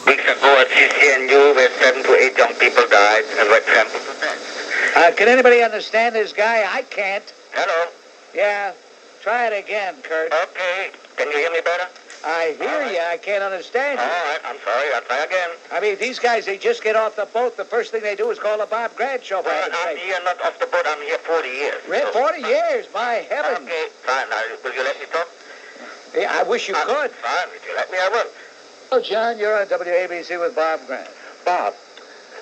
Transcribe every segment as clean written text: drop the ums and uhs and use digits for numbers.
Weeks ago at CCNU, where 7 to 8 young people died and were trampled to death. Can anybody understand this guy? I can't. Hello? Yeah. Try it again, Kurt. Okay. Can you hear me better? I hear you. I can't understand you. All right. I'm sorry. I'll try again. I mean, these guys, they just get off the boat. The first thing they do is call the Bob Grant show. I'm here not off the boat. I'm here 40 years. 40 years? My heavens. Okay. Fine. Now, will you let me talk? Yeah, I wish you could. Fine. If you let me, I will. Oh, John, you're on WABC with Bob Grant. Bob,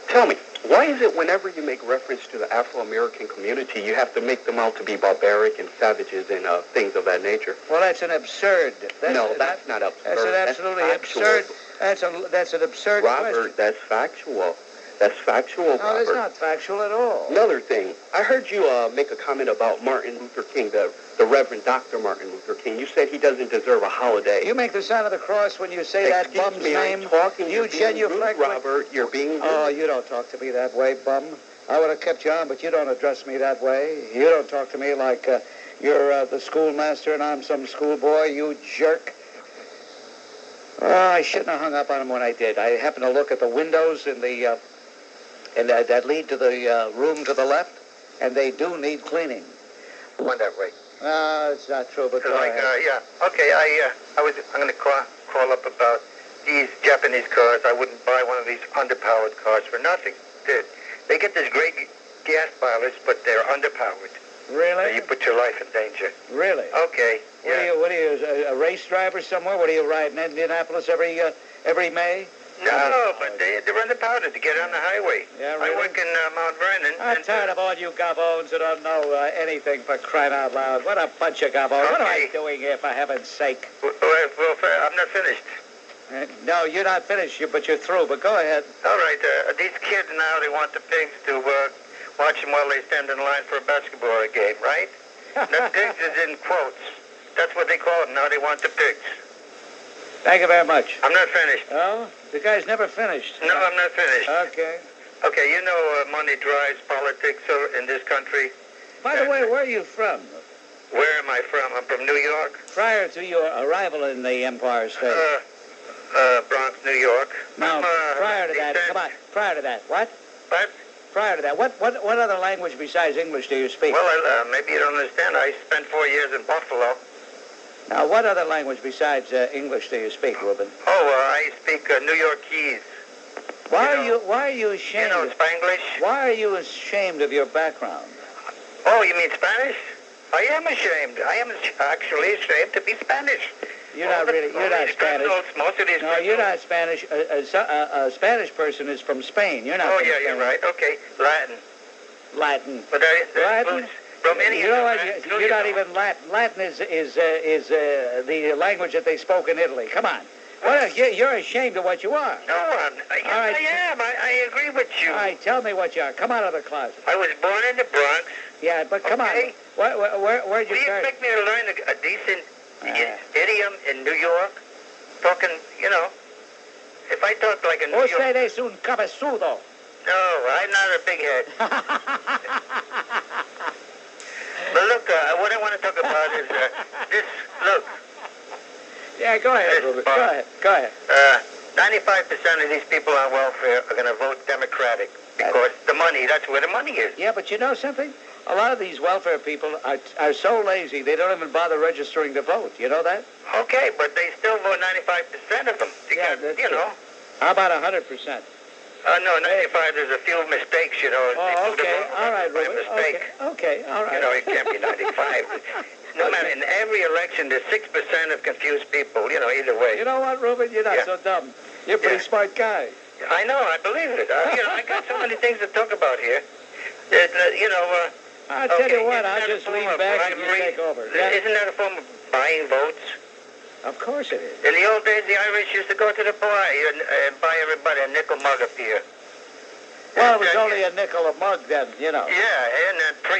tell me, why is it whenever you make reference to the Afro-American community, you have to make them out to be barbaric and savages and things of that nature? Well, that's an absurd. That's not absurd. That's an absolutely absurd. That's an absurd Robert, question. that's factual. That's factual, No, Robert. that's not factual at all. Another thing, I heard you make a comment about Martin Luther King, the Reverend Dr. Martin Luther King. You said he doesn't deserve a holiday. You make the sign of the cross when you say that bum's name. I'm talking. You genuflect, Robert. You're being rude. Oh, you don't talk to me that way, bum. I would have kept you on, but you don't address me that way. You don't talk to me like you're the schoolmaster and I'm some schoolboy, you jerk. Oh, I shouldn't have hung up on him when I did. I happened to look at the windows in the that lead to the room to the left, and they do need cleaning. Went that way. No, it's not true, but go ahead. Yeah. Okay. I'm going to call up about these Japanese cars. I wouldn't buy one of these underpowered cars for nothing. They get this great gas mileage, but they're underpowered. Really? So you put your life in danger. Really? Okay. Yeah. What are you, a race driver somewhere? What are you riding in Indianapolis every May? No, but they're underpowered to get on the highway. Yeah, really? I work in Mount Vernon. I'm tired of all you gavones that don't know anything, for crying out loud. What a bunch of gavones. Okay. What am I doing here, for heaven's sake? Well, I'm not finished. No, you're not finished, but you're through, but go ahead. All right. These kids now, they want the pigs to watch them while they stand in line for a basketball game, right? The pigs is in quotes. That's what they call them. Now they want the pigs. Thank you very much. I'm not finished. Oh? The guy's never finished. No, I'm not finished. Okay. Okay, you know money drives politics in this country. By the way, where are you from? Where am I from? I'm from New York. Prior to your arrival in the Empire State. Bronx, New York. No, prior to that, come on. Prior to that, what? What? Prior to that, what other language besides English do you speak? Well, maybe you don't understand. I spent 4 years in Buffalo. Now, what other language besides English do you speak, Ruben? I speak New Yorkese. Why are you ashamed? You know Spanglish? Why are you ashamed of your background? Oh, you mean Spanish? I am ashamed. I am actually ashamed to be Spanish. You're not Spanish. Most of these No, you're not Spanish. A Spanish person is from Spain. You're not. Oh, from yeah, Spain. you're right. Okay, Latin. Latin. But Latin. Romanian. You know what? You're not even Latin. Latin is the language that they spoke in Italy. Come on. You're ashamed of what you are. No, I am. I agree with you. All right, tell me what you are. Come out of the closet. I was born in the Bronx. Yeah, but come on. Where'd you start? Do you expect me to learn a decent idiom in New York? Talking, if I talk like a New York... Usted es un cabezudo. No, I'm not a big head. But look, what I want to talk about is this. Look. Yeah, go ahead, Ruben. Go ahead. 95% of these people on welfare are going to vote Democratic because the money, that's where the money is. Yeah, but you know something? A lot of these welfare people are so lazy, they don't even bother registering to vote. You know that? Okay, but they still vote 95% of them. Because, How about 100%? No, 95, there's a few mistakes, Oh, okay. All right, Ruben. Mistake. Okay, all right. It can't be 95. No matter, in every election, there's 6% of confused people, either way. You know what, Ruben? You're not so dumb. You're a pretty smart guy. I know, I believe it. I got so many things to talk about here. I'll tell you what, I'll just lean back and you take over. Isn't that a form of buying votes? Of course it is. In the old days, the Irish used to go to the bar and buy everybody a nickel mug of beer. Well, it was only a nickel a mug then, Yeah, and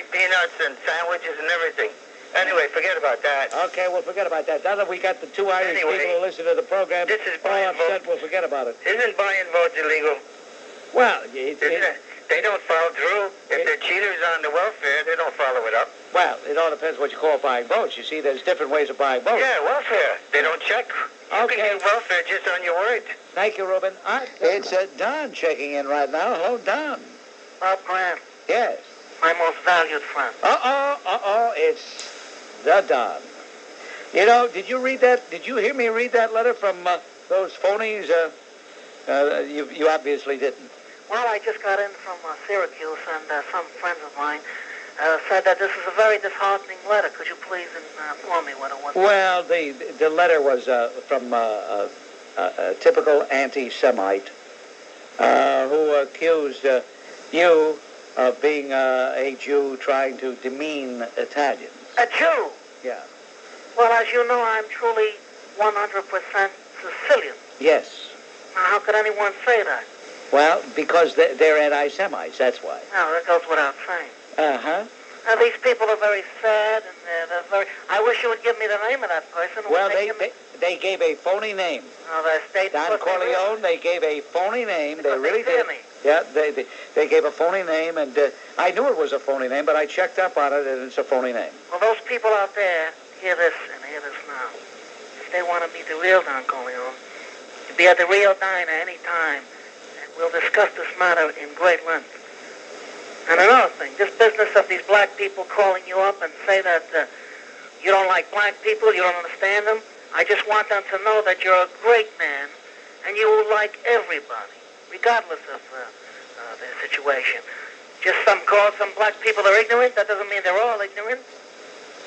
peanuts and sandwiches and everything. Anyway, forget about that. Okay, we'll forget about that. Now that we got the two Irish people who listen to the program, this is all upset, we'll forget about it. Isn't buying votes illegal? Well, They don't follow through. If they're cheaters on the welfare, they don't follow it up. Well, it all depends what you call buying votes. You see, there's different ways of buying votes. Yeah, welfare. They don't check. You can get welfare just on your word. Thank you, Ruben. It's Don checking in right now. Hello, Don. Bob Grant, Yes. my most valued friend. It's the Don. You know, did you read that? Did you hear me read that letter from those phonies? You obviously didn't. Well, I just got in from Syracuse, and some friends of mine said that this is a very disheartening letter. Could you please inform me what it was? Well, the letter was from a typical anti-Semite who accused you of being a Jew trying to demean Italians. A Jew? Yeah. Well, as you know, I'm truly 100% Sicilian. Yes. Now, how could anyone say that? Well, because they're anti-Semites, that's why. No, that goes without saying. Uh-huh. Now, these people are very sad, and they're very... I wish you would give me the name of that person. Well, they gave a phony name. Oh, the Staten. Don Corleone, they gave a phony name. They really did. Me. Yeah, they gave a phony name, and I knew it was a phony name, but I checked up on it, and it's a phony name. Well, those people out there, hear this and hear this now. If they want to meet the real Don Corleone, you'll be at the Rio Diner any time, and we'll discuss this matter in great length. And another thing, this business of these black people calling you up and say that you don't like black people, you don't understand them, I just want them to know that you're a great man, and you will like everybody, regardless of their situation. Just some black people are ignorant, that doesn't mean they're all ignorant.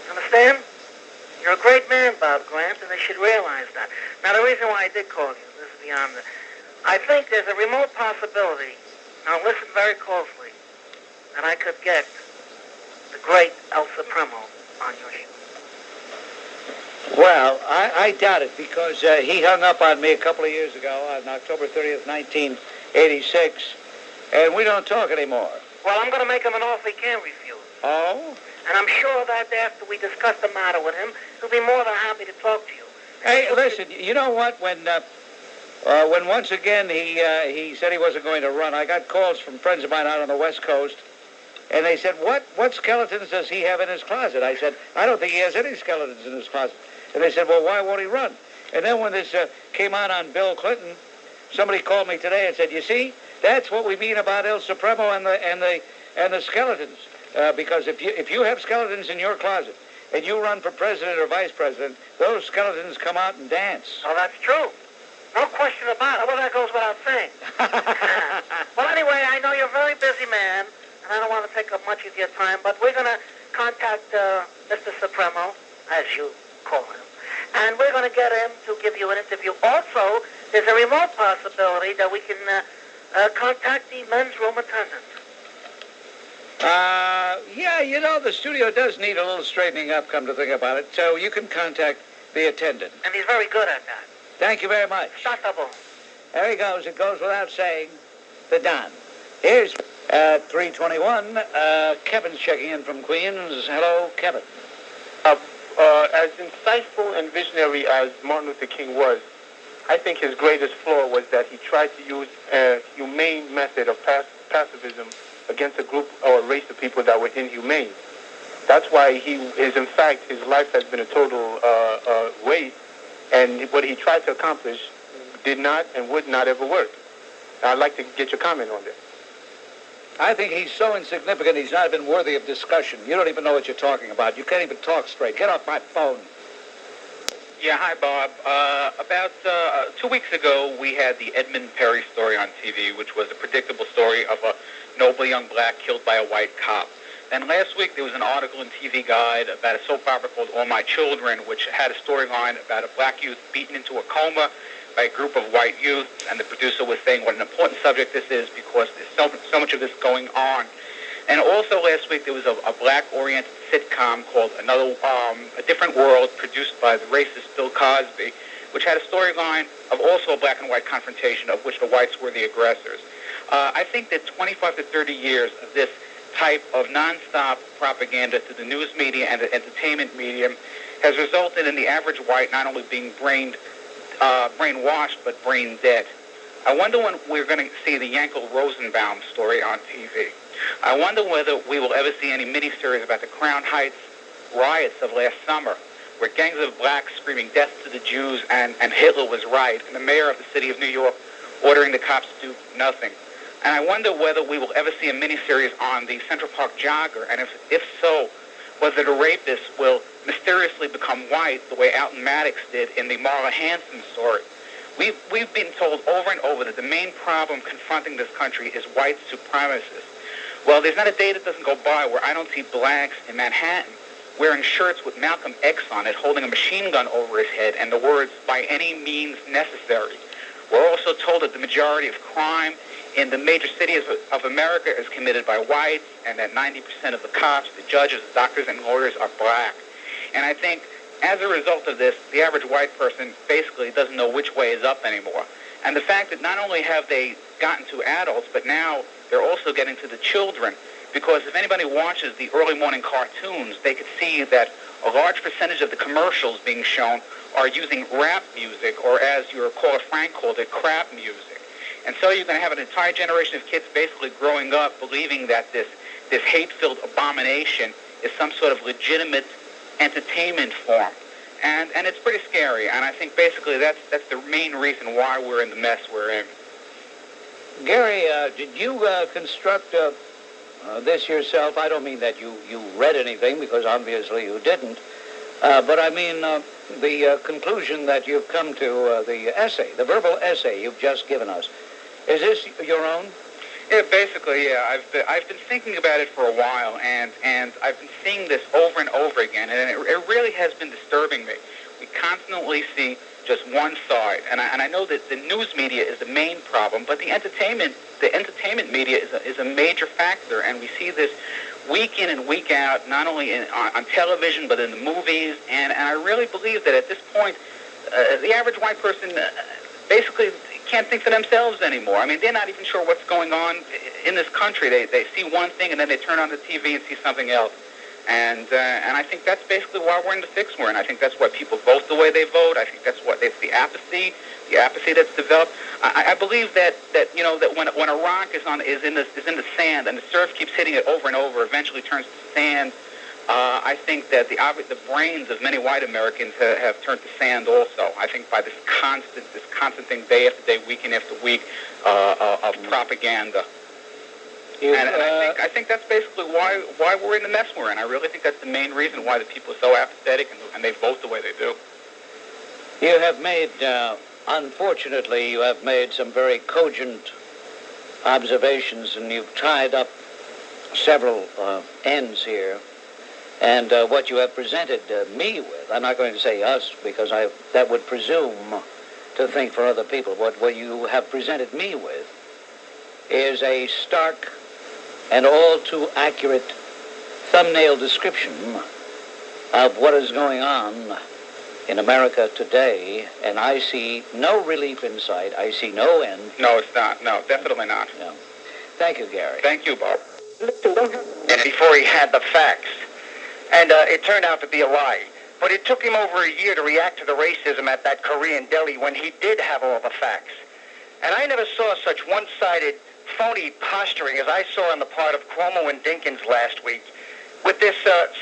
Understand? You're a great man, Bob Grant, and they should realize that. Now, the reason why I did call you, this is beyond the... I think there's a remote possibility, now listen very closely, that I could get the great El Supremo on your show. Well, I doubt it, because he hung up on me a couple of years ago on October 30th, 1986, and we don't talk anymore. Well, I'm going to make him an offer he can't refuse. Oh? And I'm sure that after we discuss the matter with him, he'll be more than happy to talk to you. Hey, listen, you know what? When once again he said he wasn't going to run, I got calls from friends of mine out on the West Coast, and they said, what skeletons does he have in his closet? I said, I don't think he has any skeletons in his closet. And they said, well, why won't he run? And then when this came on Bill Clinton, somebody called me today and said, you see, that's what we mean about El Supremo and the skeletons. Because if you have skeletons in your closet and you run for president or vice president, those skeletons come out and dance. Oh, that's true. No question about it. Well, that goes without saying. Well, anyway, I know you're a very busy man, and I don't want to take up much of your time, but we're going to contact Mr. Supremo, as you call him, and we're going to get him to give you an interview. Also, there's a remote possibility that we can contact the men's room attendant. Yeah, you know, the studio does need a little straightening up, come to think about it, so you can contact the attendant. And he's very good at that. Thank you very much. Shotable. There he goes. It goes without saying, the Don. Here's 321. Kevin's checking in from Queens. Hello, Kevin. As insightful and visionary as Martin Luther King was, I think his greatest flaw was that he tried to use a humane method of pacifism against a group or a race of people that were inhumane. That's why in fact, his life has been a total waste, and what he tried to accomplish did not and would not ever work. I'd like to get your comment on this. I think he's so insignificant, he's not even worthy of discussion. You don't even know what you're talking about. You can't even talk straight. Get off my phone. Yeah, hi, Bob. About 2 weeks ago, we had the Edmund Perry story on TV, which was a predictable story of a noble young black killed by a white cop. Then last week, there was an article in TV Guide about a soap opera called All My Children, which had a storyline about a black youth beaten into a coma by a group of white youth, and the producer was saying what an important subject this is because there's so much of this going on. And also last week there was a black-oriented sitcom called A Different World, produced by the racist Bill Cosby, which had a storyline of also a black and white confrontation of which the whites were the aggressors. I think that 25 to 30 years of this type of nonstop propaganda to the news media and the entertainment medium has resulted in the average white not only being brainwashed but brain dead. I wonder when we're going to see the Yankel Rosenbaum story on TV. I wonder whether we will ever see any miniseries about the Crown Heights riots of last summer, where gangs of blacks screaming death to the Jews and Hitler was right, and the mayor of the city of New York ordering the cops to do nothing. And I wonder whether we will ever see a miniseries on the Central Park jogger, and if so, whether the rapist will mysteriously become white the way Alton Maddox did in the Marla Hanson story. We've been told over and over that the main problem confronting this country is white supremacists. Well, there's not a day that doesn't go by where I don't see blacks in Manhattan wearing shirts with Malcolm X on it, holding a machine gun over his head, and the words, "by any means necessary." We're also told that the majority of crime in the major cities of America is committed by whites, and that 90% of the cops, the judges, the doctors, and lawyers are black. And I think as a result of this, the average white person basically doesn't know which way is up anymore. And the fact that not only have they gotten to adults, but now they're also getting to the children. Because if anybody watches the early morning cartoons, they could see that a large percentage of the commercials being shown are using rap music, or as your caller Frank called it, crap music. And so you're going to have an entire generation of kids basically growing up believing that this hate-filled abomination is some sort of legitimate entertainment form. And it's pretty scary. And I think basically that's the main reason why we're in the mess we're in. Gary, did you construct this yourself? I don't mean that you read anything, because obviously you didn't. But I mean the conclusion that you've come to, the essay, the verbal essay you've just given us. Is this your own? Yeah, basically, yeah. I've been thinking about it for a while, and I've been seeing this over and over again, and it really has been disturbing me. We constantly see just one side, and I know that the news media is the main problem, but the entertainment media is a major factor, and we see this week in and week out, not only on television but in the movies, and I really believe that at this point, the average white person basically can't think for themselves anymore. I mean, they're not even sure what's going on in this country. They see one thing and then they turn on the TV and see something else. And I think that's basically why we're in the fix we're in. I think that's why people vote the way they vote. I think that's what it's the apathy that's developed. I believe that when a rock is in the sand and the surf keeps hitting it over and over, eventually turns to sand. I think that the brains of many white Americans have turned to sand also. I think by this constant thing, day after day, week after week, of propaganda. And I think that's basically why we're in the mess we're in. I really think that's the main reason why the people are so apathetic and they vote the way they do. You have made, unfortunately, you have made some very cogent observations, and you've tied up several ends here. And what you have presented me with, I'm not going to say us, because that would presume to think for other people. What you have presented me with is a stark and all too accurate thumbnail description of what is going on in America today, and I see no relief in sight. I see no end. No, it's not. No, definitely not. No. Thank you, Gary. Thank you, Bob. And before he had the facts. And it turned out to be a lie. But it took him over a year to react to the racism at that Korean deli when he did have all the facts. And I never saw such one-sided, phony posturing as I saw on the part of Cuomo and Dinkins last week, with this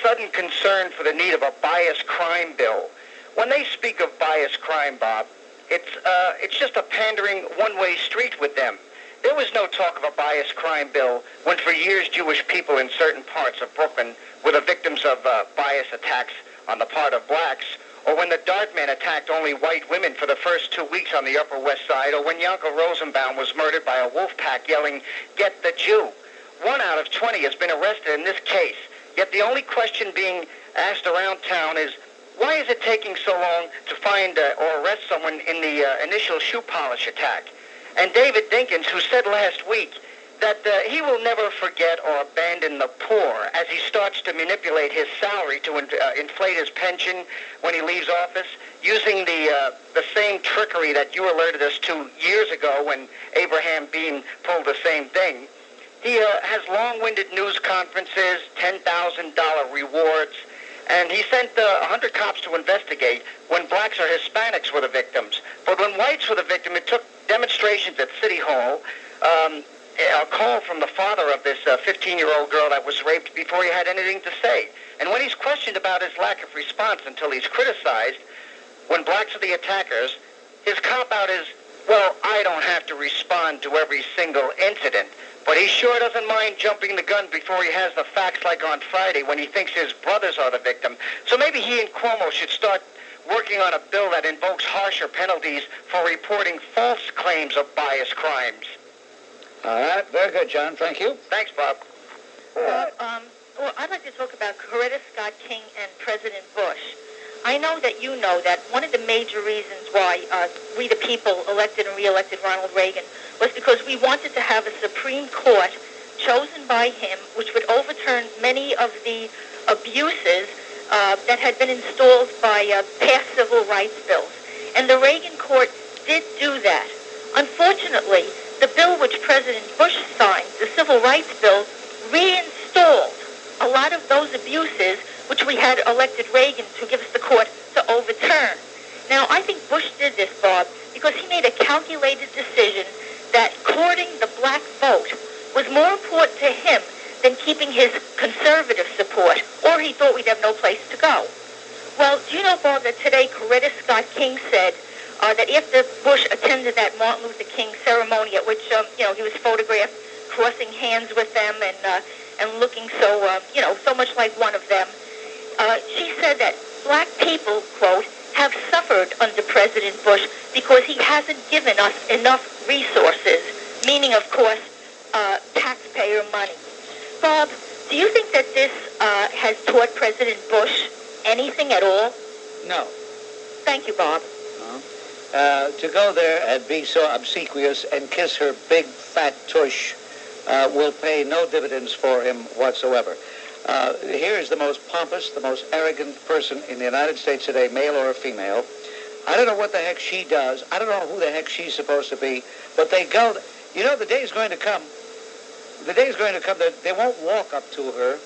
sudden concern for the need of a bias crime bill. When they speak of bias crime, Bob, it's just a pandering one-way street with them. There was no talk of a bias crime bill when for years Jewish people in certain parts of Brooklyn were the victims of bias attacks on the part of blacks, or when the Dartman attacked only white women for the first 2 weeks on the Upper West Side, or when Yankel Rosenbaum was murdered by a wolf pack yelling, "Get the Jew." 1 out of 20 has been arrested in this case, yet the only question being asked around town is, why is it taking so long to find or arrest someone in the initial shoe polish attack? And David Dinkins, who said last week that he will never forget or abandon the poor as he starts to manipulate his salary to inflate his pension when he leaves office, using the same trickery that you alerted us to years ago when Abraham Bean pulled the same thing. He has long-winded news conferences, $10,000 rewards, And he sent 100 cops to investigate when blacks or Hispanics were the victims. But when whites were the victim, it took demonstrations at City Hall, a call from the father of this 15-year-old girl that was raped before he had anything to say. And when he's questioned about his lack of response until he's criticized, when blacks are the attackers, his cop-out is, well, I don't have to respond to every single incident. But he sure doesn't mind jumping the gun before he has the facts, like on Friday when he thinks his brothers are the victim. So maybe he and Cuomo should start working on a bill that invokes harsher penalties for reporting false claims of bias crimes. All right, very good, John. Thank you. Thanks, Bob. Well, I'd like to talk about Coretta King and President Bush. I know that you know that one of the major reasons why we the people elected and re-elected Ronald Reagan was because we wanted to have a Supreme Court chosen by him which would overturn many of the abuses that had been installed by past civil rights bills. And the Reagan court did do that. Unfortunately, the bill which President Bush signed, the Civil Rights Bill, reinstalled a lot of those abuses which we had elected Reagan to give us the court to overturn. Now, I think Bush did this, Bob, because he made a calculated decision that courting the black vote was more important to him than keeping his conservative support, or he thought we'd have no place to go. Well, do you know, Bob, that today Coretta King said that after Bush attended that Martin Luther King ceremony at which, he was photographed crossing hands with them and looking so, so much like one of them, she said that black people, quote, have suffered under President Bush because he hasn't given us enough resources, meaning, of course, taxpayer money. Bob, do you think that this has taught President Bush anything at all? No. Thank you, Bob. To go there and be so obsequious and kiss her big, fat tush will pay no dividends for him whatsoever. Here is the most pompous, the most arrogant person in the United States today, male or female. I don't know what the heck she does. I don't know who the heck she's supposed to be. But they go, the day is going to come. The day is going to come that they won't walk up to her.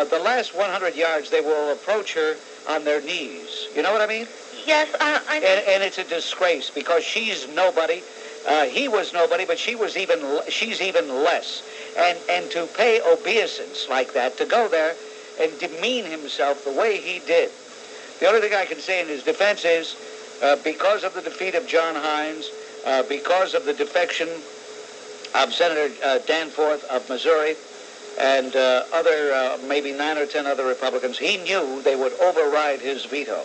The last 100 yards, they will approach her on their knees. You know what I mean? Yes, I mean... And it's a disgrace because she's nobody. He was nobody, but she's even less. And to pay obeisance like that, to go there and demean himself the way he did. The only thing I can say in his defense is because of the defeat of John Hines, because of the defection of Senator Danforth of Missouri, and other, maybe 9 or 10 other Republicans, he knew they would override his veto.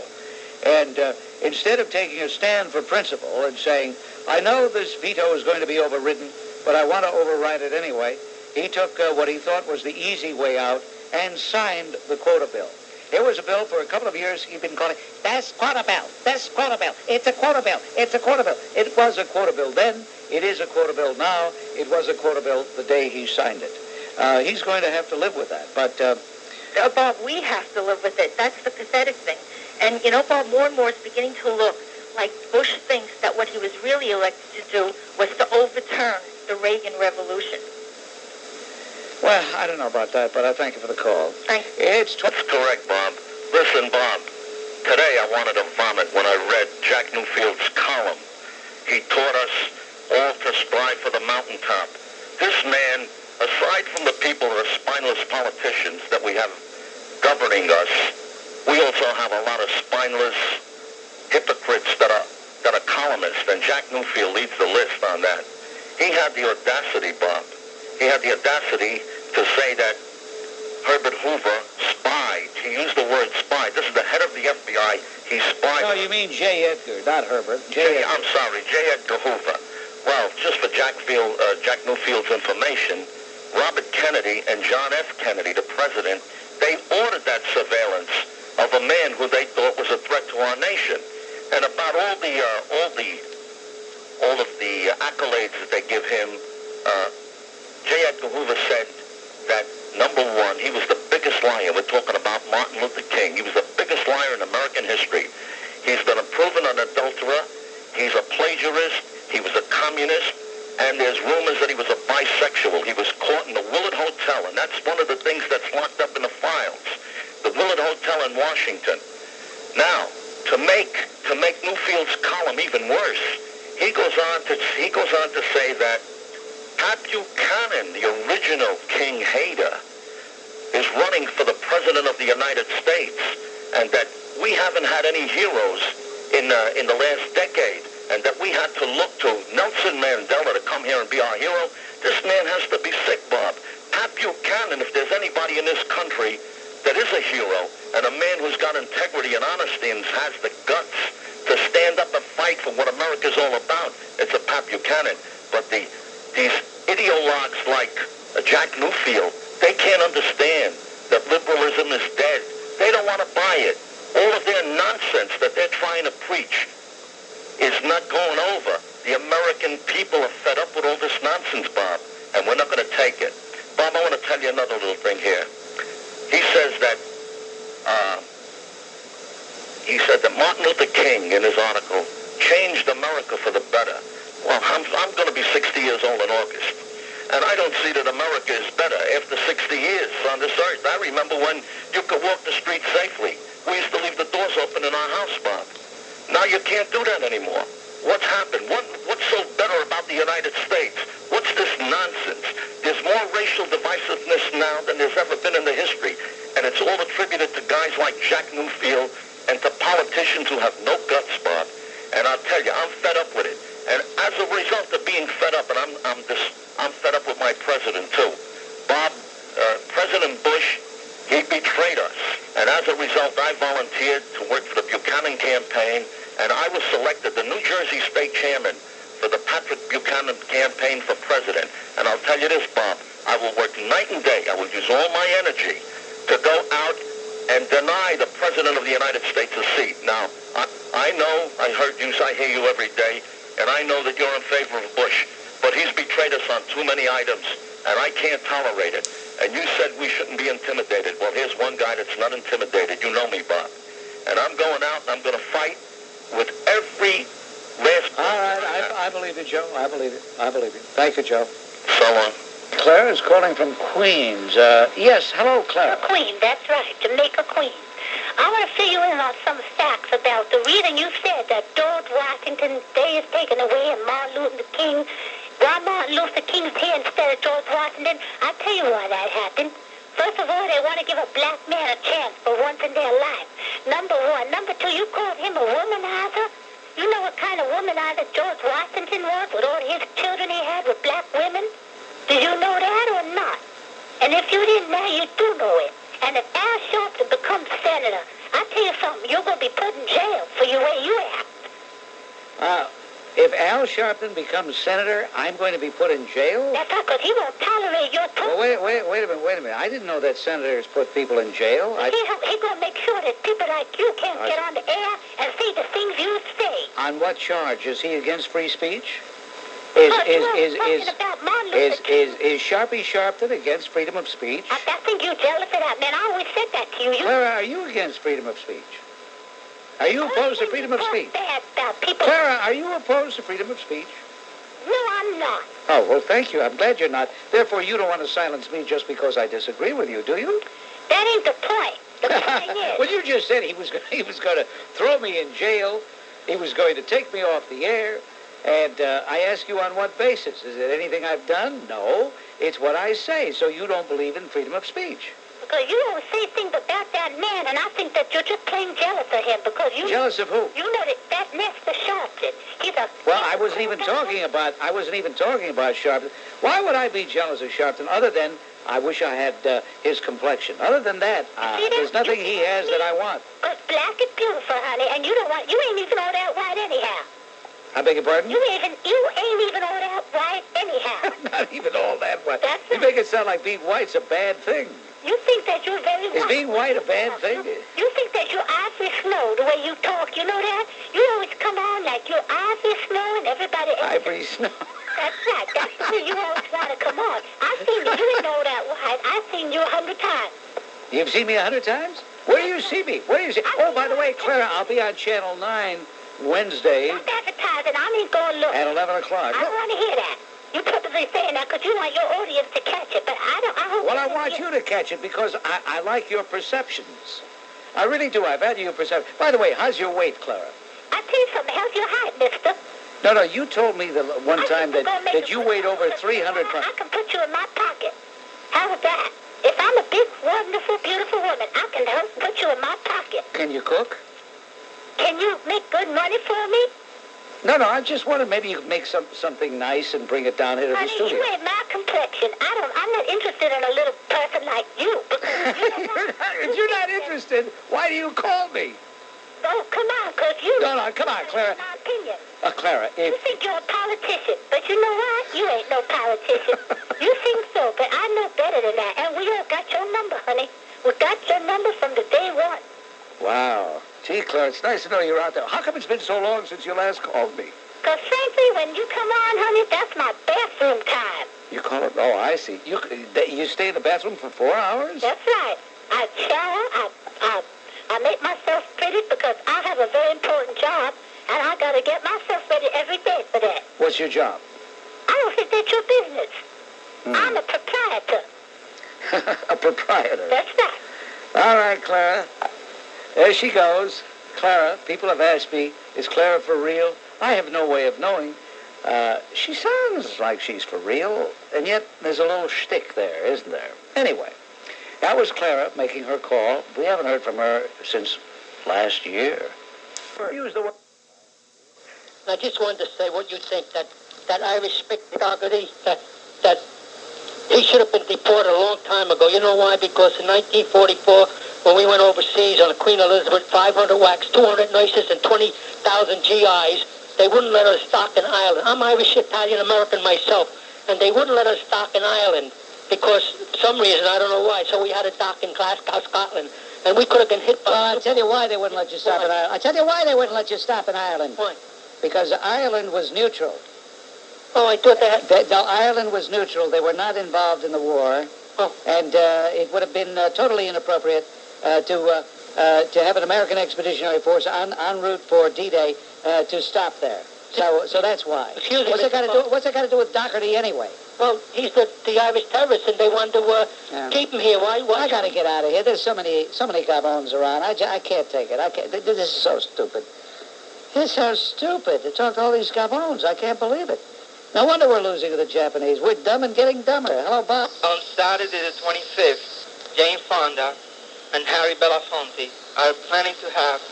And instead of taking a stand for principle and saying, I know this veto is going to be overridden, but I want to override it anyway, he took what he thought was the easy way out and signed the quota bill. There was a bill for a couple of years he'd been calling, that's quota bill, that's quota bill, it's a quota bill, it's a quota bill. It was a quota bill then, it is a quota bill now, it was a quota bill the day he signed it. He's going to have to live with that, but... Bob, we have to live with it. That's the pathetic thing. And, Bob, more and more it's beginning to look like Bush thinks that what he was really elected to do was to overturn the Reagan Revolution. Well, I don't know about that, but I thank you for the call. Thanks. That's correct, Bob. Listen, Bob, today I wanted to vomit when I read Jack Newfield's column. He taught us all to strive for the mountaintop. This man, aside from the people who are spineless politicians that we have governing us, we also have a lot of spineless hypocrites that are columnists, and Jack Newfield leads the list on that. He had the audacity, Bob. He had the audacity to say that Herbert Hoover spied. He used the word spy. This is the head of the FBI. He spied. No, you mean J. Edgar, not Herbert. I'm sorry, J. Edgar Hoover. Well, just for Jack Newfield's information, Robert Kennedy and John F. Kennedy, the president, they ordered that surveillance of a man who they thought was a threat to our nation. And about all of the accolades that they give him, J. Edgar Hoover said that, number one, he was the biggest liar. We're talking about Martin Luther King. He was the biggest liar in American history. He's been a proven adulterer. He's a plagiarist. He was a communist. And there's rumors that he was a bisexual. He was caught in the Willard Hotel, and that's one of the things that's locked up in the files. The Willard Hotel in Washington. Now, to make Newfield's column even worse, he goes on to say that Pat Buchanan, the original King hater, is running for the President of the United States, and that we haven't had any heroes in the last decade, and that we had to look to Nelson Mandela to come here and be our hero. This man has to be sick, Bob. Pat Buchanan, if there's anybody in this country that is a hero, and a man who's got integrity and honesty and has the guts to stand up and fight for what America's all about, it's a Pat Buchanan. But these ideologues like Jack Newfield, they can't understand that liberalism is dead. They don't want to buy it. All of their nonsense that they're trying to preach is not going over. The American people are fed up with all this nonsense, Bob, and we're not going to take it. Bob, I want to tell you another little thing here. He says that Martin Luther King, in his article, changed America for the better. Well, I'm going to be 60 years old in August, and I don't see that America is better after 60 years on this earth. I remember when you could walk the street safely. We used to leave the doors open in our house, Bob. Now you can't do that anymore. What's happened? What's so better about the United States? What's this nonsense? There's more racial divisiveness now than there's ever been in the history, and it's all attributed to guys like Jack Newfield and to politicians who have no guts, Bob. And I'll tell you, I'm fed up with it. And as a result of being fed up, and I'm fed up with my president too. Bob, President Bush, he betrayed us. And as a result, I volunteered to work for the Buchanan campaign, and I was selected the New Jersey state chairman for the Patrick Buchanan campaign for president. And I'll tell you this, Bob, I will work night and day. I will use all my energy to go out and deny the President of the United States a seat. Now, I know, I hear you every day, and I know that you're in favor of Bush, but he's betrayed us on too many items, and I can't tolerate it. And you said we shouldn't be intimidated. Well, here's one guy that's not intimidated. You know me, Bob. And I'm going out, and I'm going to fight with every last... All right, I believe you, Joe. I believe you. Thank you, Joe. So long. Clara is calling from Queens. Yes, hello, Clara. Queen, that's right, Jamaica Queen. I want to fill you in on some facts about the reason you said that George Washington's day is taken away and Martin Luther King. Why Martin Luther King's here instead of George Washington? I'll tell you why that happened. First of all, they want to give a black man a chance for once in their life. Number one. Number two, you called him a womanizer? You know what kind of womanizer George Washington was with all his children he had with black women? Did you know that or not? And if you didn't know, you do know it. And if Al Sharpton becomes senator, I'll tell you something, you're going to be put in jail for the way you act. If Al Sharpton becomes senator, I'm going to be put in jail? That's right, because he won't tolerate your talk. Well, wait a minute. I didn't know that senators put people in jail. He's going to make sure that people like you can't get on the air and say the things you say. On what charge? Is he against free speech? Is Sharpie Sharpton against freedom of speech? I think you're jealous of that, man. I always said that to you. Clara, are you against freedom of speech? Are you opposed to freedom of speech? People. Clara, are you opposed to freedom of speech? No, I'm not. Oh, well, thank you. I'm glad you're not. Therefore, you don't want to silence me just because I disagree with you, do you? That ain't the point. The point is... Well, you just said he was going to throw me in jail. He was going to take me off the air. And I ask you on what basis? Is it anything I've done? No. It's what I say. So you don't believe in freedom of speech. Because you don't say things about that man, and I think that you're just plain jealous of him because you... Jealous of who? You know that Mr. Sharpton. Well, I wasn't even talking about Sharpton. Why would I be jealous of Sharpton other than I wish I had his complexion? Other than that, there's nothing he has that I want. Because black is beautiful, honey, and you ain't even all that white anyhow. I beg your pardon? You ain't even all that white anyhow. Not even all that white. You Right. make it sound like being white's a bad thing. You think that you're very white. Is being white a bad thing? You think that you're Ivory Snow, the way you talk. You know that? You always come on like you're Ivory Snow and everybody else. Ivory Snow. That's right. That's the way you always want to come on. I've seen you. You ain't all that white. I've seen you 100 times. You've seen me 100 times? Where do you see me? Where do you see? Oh, by the way, Clara, I'll be on Channel 9 Wednesday. Stop advertising. I ain't going to look. At 11 o'clock. I don't want to hear that. You put the purposely saying that because you want your audience to catch it, but I hope... Well, I want you to catch it because I like your perceptions. I really do. I value your perception. By the way, how's your weight, Clara? I'll tell you something. How's your height, mister? No, you told me the one time that you weighed over 300 pounds. I can put you in my pocket. How's that? If I'm a big, wonderful, beautiful woman, I can put you in my pocket. Can you cook? Can you make good money for me? No, I just wanted maybe you could make something nice and bring it down here to the studio. You ain't my complexion. I'm not interested in a little person like you. If you're not interested, why do you call me? Oh, come on, because you... No, come on, Clara. My opinion. Clara, if... You think you're a politician, but you know what? You ain't no politician. You think so, but I know better than that. And we all got your number, honey. We got your number from the day one. Wow. Gee, Clara, it's nice to know you're out there. How come it's been so long since you last called me? Because frankly, when you come on, honey, that's my bathroom time. You call it? Oh, I see. You stay in the bathroom for 4 hours? That's right. I shower, I make myself pretty because I have a very important job, and I got to get myself ready every day for that. What's your job? I don't think that's your business. I'm a proprietor. A proprietor? That's right. All right, Clara. There she goes. Clara, people have asked me, is Clara for real? I have no way of knowing. She sounds like she's for real, and yet there's a little shtick there, isn't there? Anyway, that was Clara making her call. We haven't heard from her since last year. I just wanted to say what you think, that Irish spick Doherty, that he should have been deported a long time ago. You know why? Because in 1944, when we went overseas on the Queen Elizabeth, 500 whacks, 200 nurses, and 20,000 GIs, they wouldn't let us dock in Ireland. I'm Irish, Italian, American myself, and they wouldn't let us dock in Ireland because for some reason, I don't know why, so we had to dock in Glasgow, Scotland, and we could have been hit by... I'll tell you why they wouldn't let you stop in Ireland. I'll tell you why they wouldn't let you stop in Ireland. Why? Because Ireland was neutral. Oh, I thought that... No, Ireland was neutral. They were not involved in the war. Oh. And it would have been totally inappropriate to have an American expeditionary force en route for D-Day to stop there. So that's why. Excuse me. What's it got to do with Doherty anyway? Well, he's the Irish terrorist, and they wanted to keep him here. Why? I got to get out of here. There's so many gavones around. I can't take it. This is so stupid. It's so stupid to talk to all these gavones. I can't believe it. No wonder we're losing to the Japanese. We're dumb and getting dumber. Hello, Bob. On Saturday the 25th, Jane Fonda and Harry Belafonte are planning to have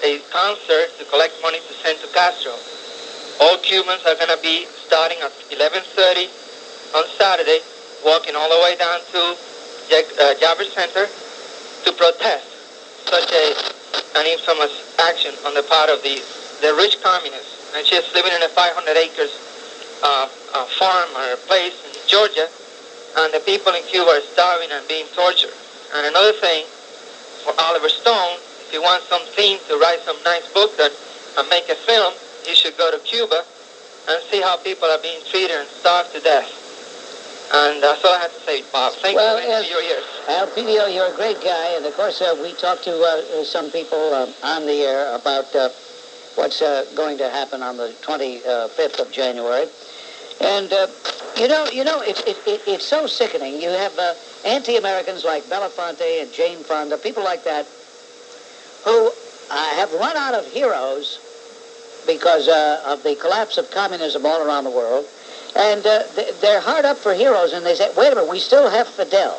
a concert to collect money to send to Castro. All Cubans are going to be starting at 11:30 on Saturday, walking all the way down to Javers Center to protest such an infamous action on the part of the rich communists. And she's living in a 500 acres farm or place in Georgia, and the people in Cuba are starving and being tortured. And another thing, for Oliver Stone, if you want some theme to write some nice book and make a film, you should go to Cuba and see how people are being treated and starved to death. And that's all I have to say, Bob. Thank you for your ears. Alpidio, you're a great guy, and of course we talked to some people on the air about what's going to happen on the 25th of January. And, it's so sickening. You have anti-Americans like Belafonte and Jane Fonda, people like that, who have run out of heroes because of the collapse of communism all around the world. And they're hard up for heroes, and they say, wait a minute, we still have Fidel.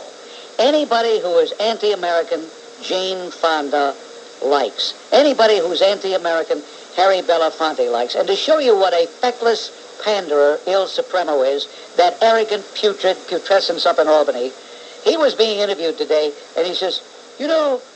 Anybody who is anti-American, Jane Fonda likes. Anybody who's anti-American, Harry Belafonte likes. And to show you what a feckless panderer Il Supremo is, that arrogant putrescence up in Albany, he was being interviewed today, and he says,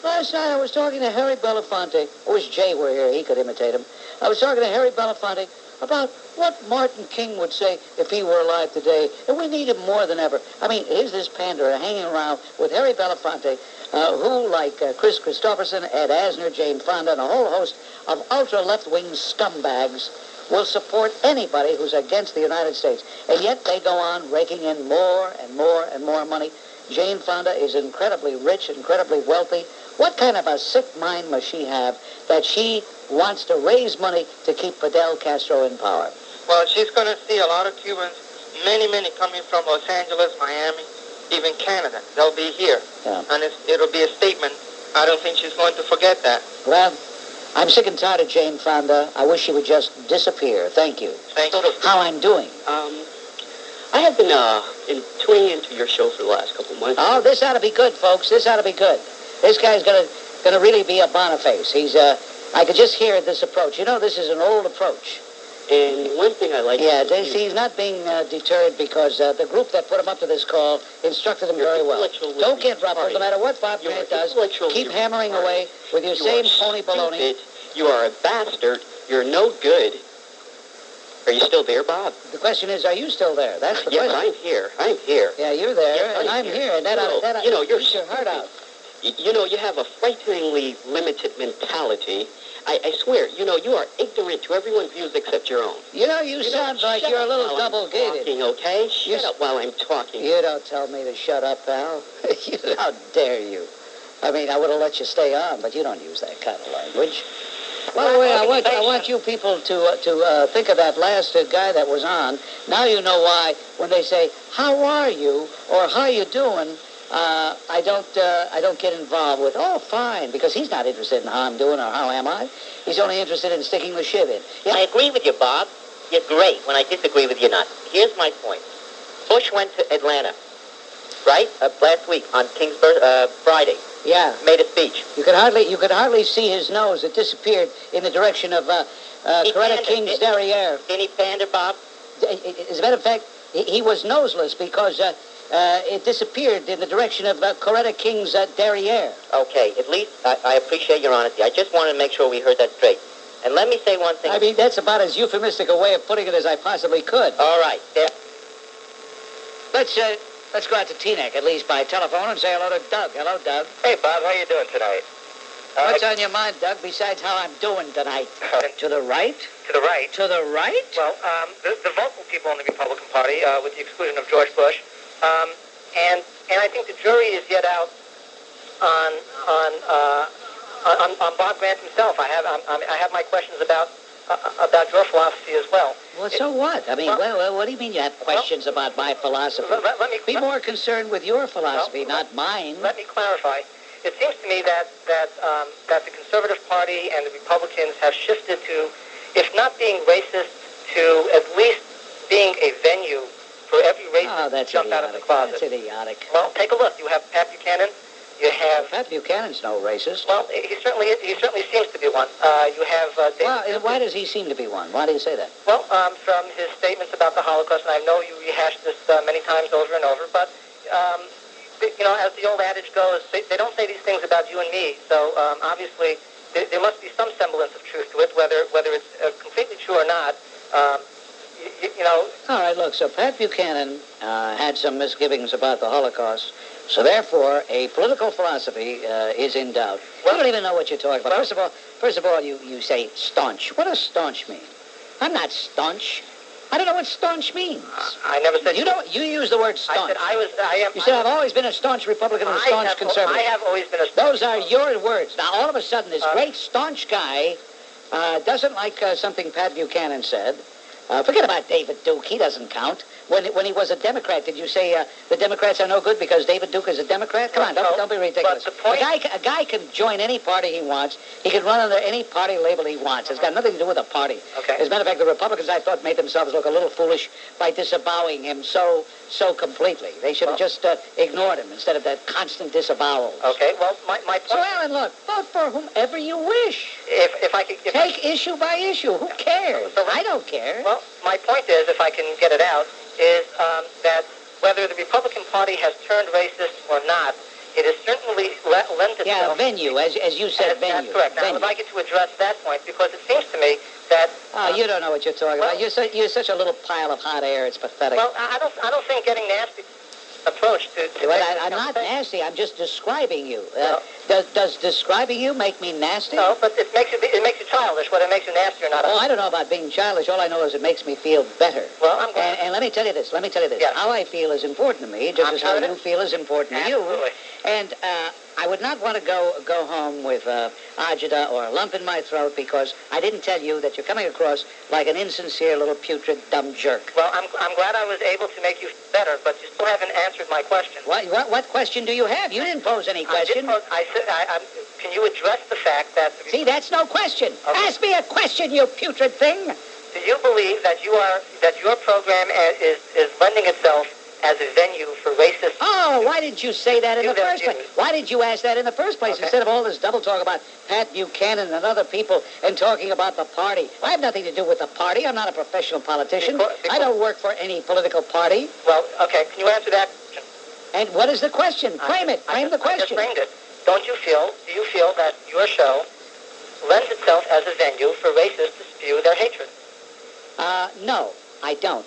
last night I was talking to Harry Belafonte. I wish Jay were here, he could imitate him. I was talking to Harry Belafonte about what Martin King would say if he were alive today, and we need him more than ever. I mean, here's this panderer hanging around with Harry Belafonte, who, like Chris Christopherson, Ed Asner, Jane Fonda, and a whole host of ultra-left-wing scumbags, will support anybody who's against the United States. And yet they go on raking in more and more and more money. Jane Fonda is incredibly rich, incredibly wealthy. What kind of a sick mind must she have that she wants to raise money to keep Fidel Castro in power? Well, she's going to see a lot of Cubans many coming from Los Angeles, Miami, even Canada. They'll be here. Yeah. And it'll be a statement. I don't think she's going to forget that. Well, I'm sick and tired of Jane Fonda. I wish she would just disappear. Thank you. Thank you. How I'm doing? I have been tuning into your show for the last couple months. Oh, this ought to be good, folks. This ought to be good. This guy's gonna really be a Boniface. He's I could just hear this approach. You know, this is an old approach. And one thing I like... Yeah, he's not being deterred because the group that put him up to this call instructed him very well. Don't get ruffled, no matter what Bob Grant does. Keep hammering away with your same phony baloney. You are a bastard. You're no good. Are you still there, Bob? The question is, are you still there? That's the question. Yes, I'm here. I'm here. Yeah, you're there, yes, and I'm here. And you're eat your heart out. You have a frighteningly limited mentality. I swear, you are ignorant to everyone's views except your own. You sound like you're a little double-gaited. Okay? Shut up while I'm talking. You don't tell me to shut up, pal. How dare you? I mean, I would have let you stay on, but you don't use that kind of language. By the way, I want you people to think of that last guy that was on. Now you know why when they say, how are you, or how you doing, I don't get involved with, oh, fine, because he's not interested in how I'm doing or how am I. He's only interested in sticking the shiv in. Yeah. I agree with you, Bob. You're great. When I disagree with you, not. Here's my point. Bush went to Atlanta, right? Last week on King's Friday. Yeah. Made a speech. You could hardly see his nose. It disappeared in the direction of Coretta King's derriere. Didn't he pander, Bob? As a matter of fact, he was noseless because it disappeared in the direction of Coretta King's derriere. Okay, at least I appreciate your honesty. I just wanted to make sure we heard that straight. And let me say one thing. I mean, that's about as euphemistic a way of putting it as I possibly could. All right. Yeah. Let's go out to Teaneck, at least by telephone, and say hello to Doug. Hello, Doug. Hey, Bob, how you doing tonight? What's on your mind, Doug, besides how I'm doing tonight? To the right? To the right. To the right? Well, the vocal people in the Republican Party, with the exclusion of George Bush, and I think the jury is yet out on Bob Grant himself. I have my questions about your philosophy as well. Well, so what? I mean, well, what do you mean you have questions about my philosophy? Be more concerned with your philosophy, not mine. Let me clarify. It seems to me that the Conservative Party and the Republicans have shifted to, if not being racist, to at least being a venue for every racist to jump out of the closet. That's idiotic. Well, take a look. You have Pat Buchanan. You have... Pat Buchanan's no racist. Well, he certainly seems to be one. You have... Well, why does he seem to be one? Why do you say that? Well, from his statements about the Holocaust, and I know you rehashed this many times over and over, but, as the old adage goes, they don't say these things about you and me, so obviously there must be some semblance of truth to it, whether it's completely true or not. All right, look, so Pat Buchanan had some misgivings about the Holocaust, so therefore a political philosophy is in doubt. You don't even know what you're talking about. First of all, you say staunch. What does staunch mean? I'm not staunch. I don't know what staunch means. I never said... You use the word staunch. I am... You said I've always been a staunch Republican and a staunch conservative. I have always been a staunch... Those are your words. Now, all of a sudden, this great staunch guy doesn't like something Pat Buchanan said. Forget about David Duke. He doesn't count. When he was a Democrat, did you say the Democrats are no good because David Duke is a Democrat? Come on, don't be ridiculous. But the point... A guy can join any party he wants. He can run under any party label he wants. It's got nothing to do with a party. Okay. As a matter of fact, the Republicans, I thought, made themselves look a little foolish by disavowing him so completely. They should have just ignored him instead of that constant disavowal. Okay, well, my point... So, Alan, look, vote for whomever you wish. If I could... Take issue by issue. Who cares? So I don't care. Well, my point is, if I can get it out, is that whether the Republican Party has turned racist or not, it has certainly lent itself... Yeah, venue, as you said, venue. That's correct. Now, I would like you to address that point, because it seems to me that... you don't know what you're talking about. You're such a little pile of hot air, it's pathetic. Well, I don't think getting nasty... approach to Well, I'm not nasty. I'm just describing you. Does describing you make me nasty? No, but it makes you childish. Whether it makes you nasty or not. Oh, I don't know about being childish. All I know is it makes me feel better. Well, I'm glad. And let me tell you this. Yes. How I feel is important to me, just as how you feel is important to you. Absolutely. And I would not want to go home with agita or a lump in my throat because I didn't tell you that you're coming across like an insincere little putrid dumb jerk. Well, I'm glad I was able to make you feel better, but you still haven't answered my question. What question do you have? You didn't pose any question. I said, can you address the fact that... See, that's no question. Okay. Ask me a question, you putrid thing. Do you believe that your program is lending itself as a venue for racist... Oh, why didn't you say that in the first place? Why did you ask that in the first place instead of all this double talk about Pat Buchanan and other people and talking about the party? I have nothing to do with the party. I'm not a professional politician. I don't work for any political party. Well, okay, can you answer that question? And what is the question? Frame it. Frame the question. I just framed it. Do you feel that your show lends itself as a venue for racists to spew their hatred? No, I don't.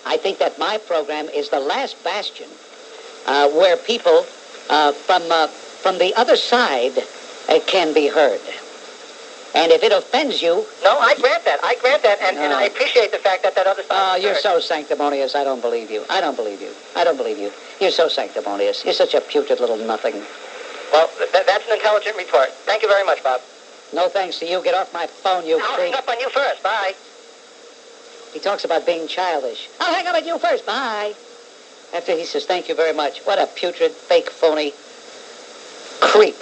I think that my program is the last bastion where people from the other side can be heard. And if it offends you... No, I grant that, and I appreciate the fact that other side... Oh, you're so sanctimonious, I don't believe you. I don't believe you. You're so sanctimonious. You're such a putrid little nothing. Well, that's an intelligent retort. Thank you very much, Bob. No thanks to you. Get off my phone, you I'll freak. hang up on you first. Bye. He talks about being childish. I'll hang up on you first. Bye. After he says, thank you very much. What a putrid, fake, phony creep.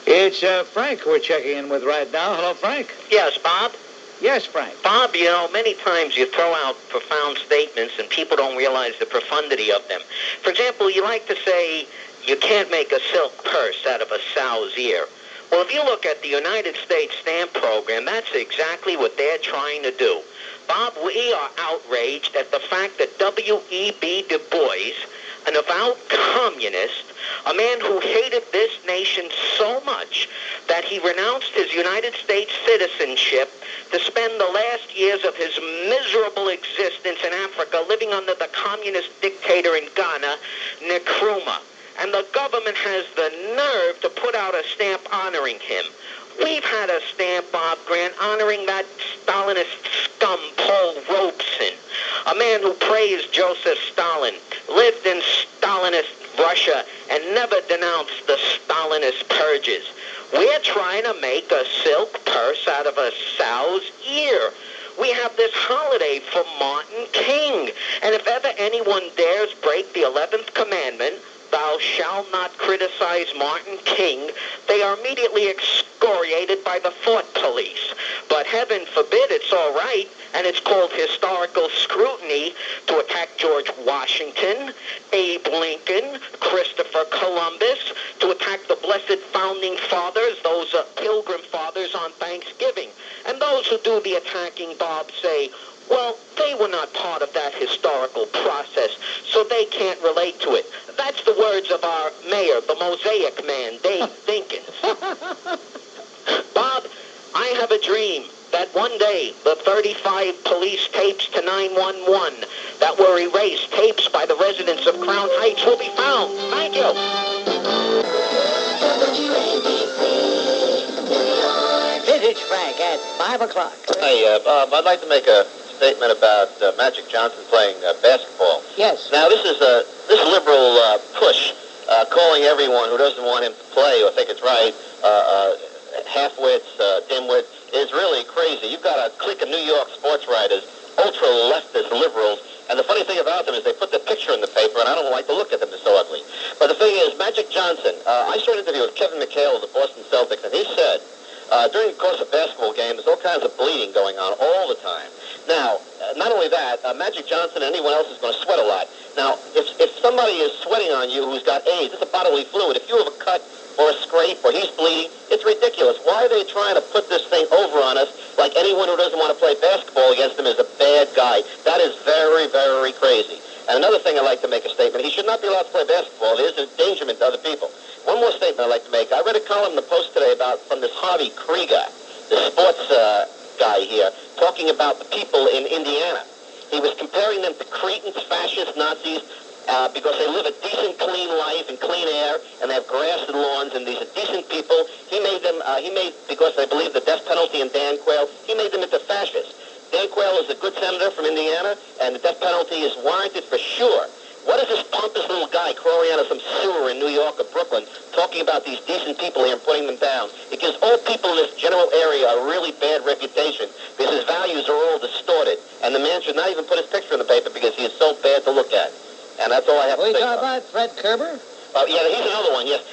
It's Frank we're checking in with right now. Hello, Frank. Yes, Bob? Yes, Frank. Bob, you know, many times you throw out profound statements and people don't realize the profundity of them. For example, you like to say, you can't make a silk purse out of a sow's ear. Well, if you look at the United States stamp program, that's exactly what they're trying to do. Bob, we are outraged at the fact that W.E.B. Du Bois, an avowed communist, a man who hated this nation so much that he renounced his United States citizenship to spend the last years of his miserable existence in Africa living under the communist dictator in Ghana, Nkrumah. And the government has the nerve to put out a stamp honoring him. We've had a stamp, Bob Grant, honoring that Stalinist scum, Paul Robeson, a man who praised Joseph Stalin, lived in Stalinist Russia, and never denounced the Stalinist purges. We're trying to make a silk purse out of a sow's ear. We have this holiday for Martin King. And if ever anyone dares break the 11th commandment, thou shalt not criticize Martin King, they are immediately excoriated by the Fort Police. But heaven forbid it's all right, and it's called historical scrutiny to attack George Washington, Abe Lincoln, Christopher Columbus, to attack the blessed founding fathers, those pilgrim fathers on Thanksgiving. And those who do the attacking, Bob, say, well, they were not part of that historical process, so they can't relate to it. That's the words of our mayor, the Mosaic Man, Dave Dinkins. Bob, I have a dream that one day the 35 police tapes to 911 that were erased, tapes by the residents of Crown Heights, will be found. Thank you. Vintage Frank at 5 o'clock. Hey, Bob, I'd like to make a statement about Magic Johnson playing basketball. Yes. Now, this liberal push, calling everyone who doesn't want him to play or think it's right, half-wits, dimwits, is really crazy. You've got a clique of New York sports writers, ultra-leftist liberals, and the funny thing about them is they put the picture in the paper, and I don't like to look at them. They're so ugly. But the thing is, Magic Johnson, I saw an interview with Kevin McHale of the Boston Celtics, and he said, during the course of a basketball game, there's all kinds of bleeding going on all the time. Now, not only that, Magic Johnson and anyone else is going to sweat a lot. Now, if somebody is sweating on you who's got AIDS, it's a bodily fluid. If you have a cut or a scrape or he's bleeding, it's ridiculous. Why are they trying to put this thing over on us like anyone who doesn't want to play basketball against him is a bad guy? That is very, very crazy. And another thing I'd like to make a statement, he should not be allowed to play basketball. It is an endangerment to other people. One more statement I'd like to make. I read a column in the Post today from this Harvey Krieger, the sports guy here, talking about the people in Indiana. He was comparing them to cretins, fascists, Nazis, because they live a decent, clean life and clean air, and they have grass and lawns, and these are decent people. He made them, because they believe the death penalty in Dan Quayle, he made them into fascists. Dan Quayle is a good senator from Indiana, and the death penalty is warranted for sure. What is this pompous little guy crawling out of some sewer in New York or Brooklyn talking about these decent people here and putting them down? It gives all people in this general area a really bad reputation because his values are all distorted. And the man should not even put his picture in the paper because he is so bad to look at. And that's all I have to say. We talk about Fred Kerber? Yeah, he's another one, yes.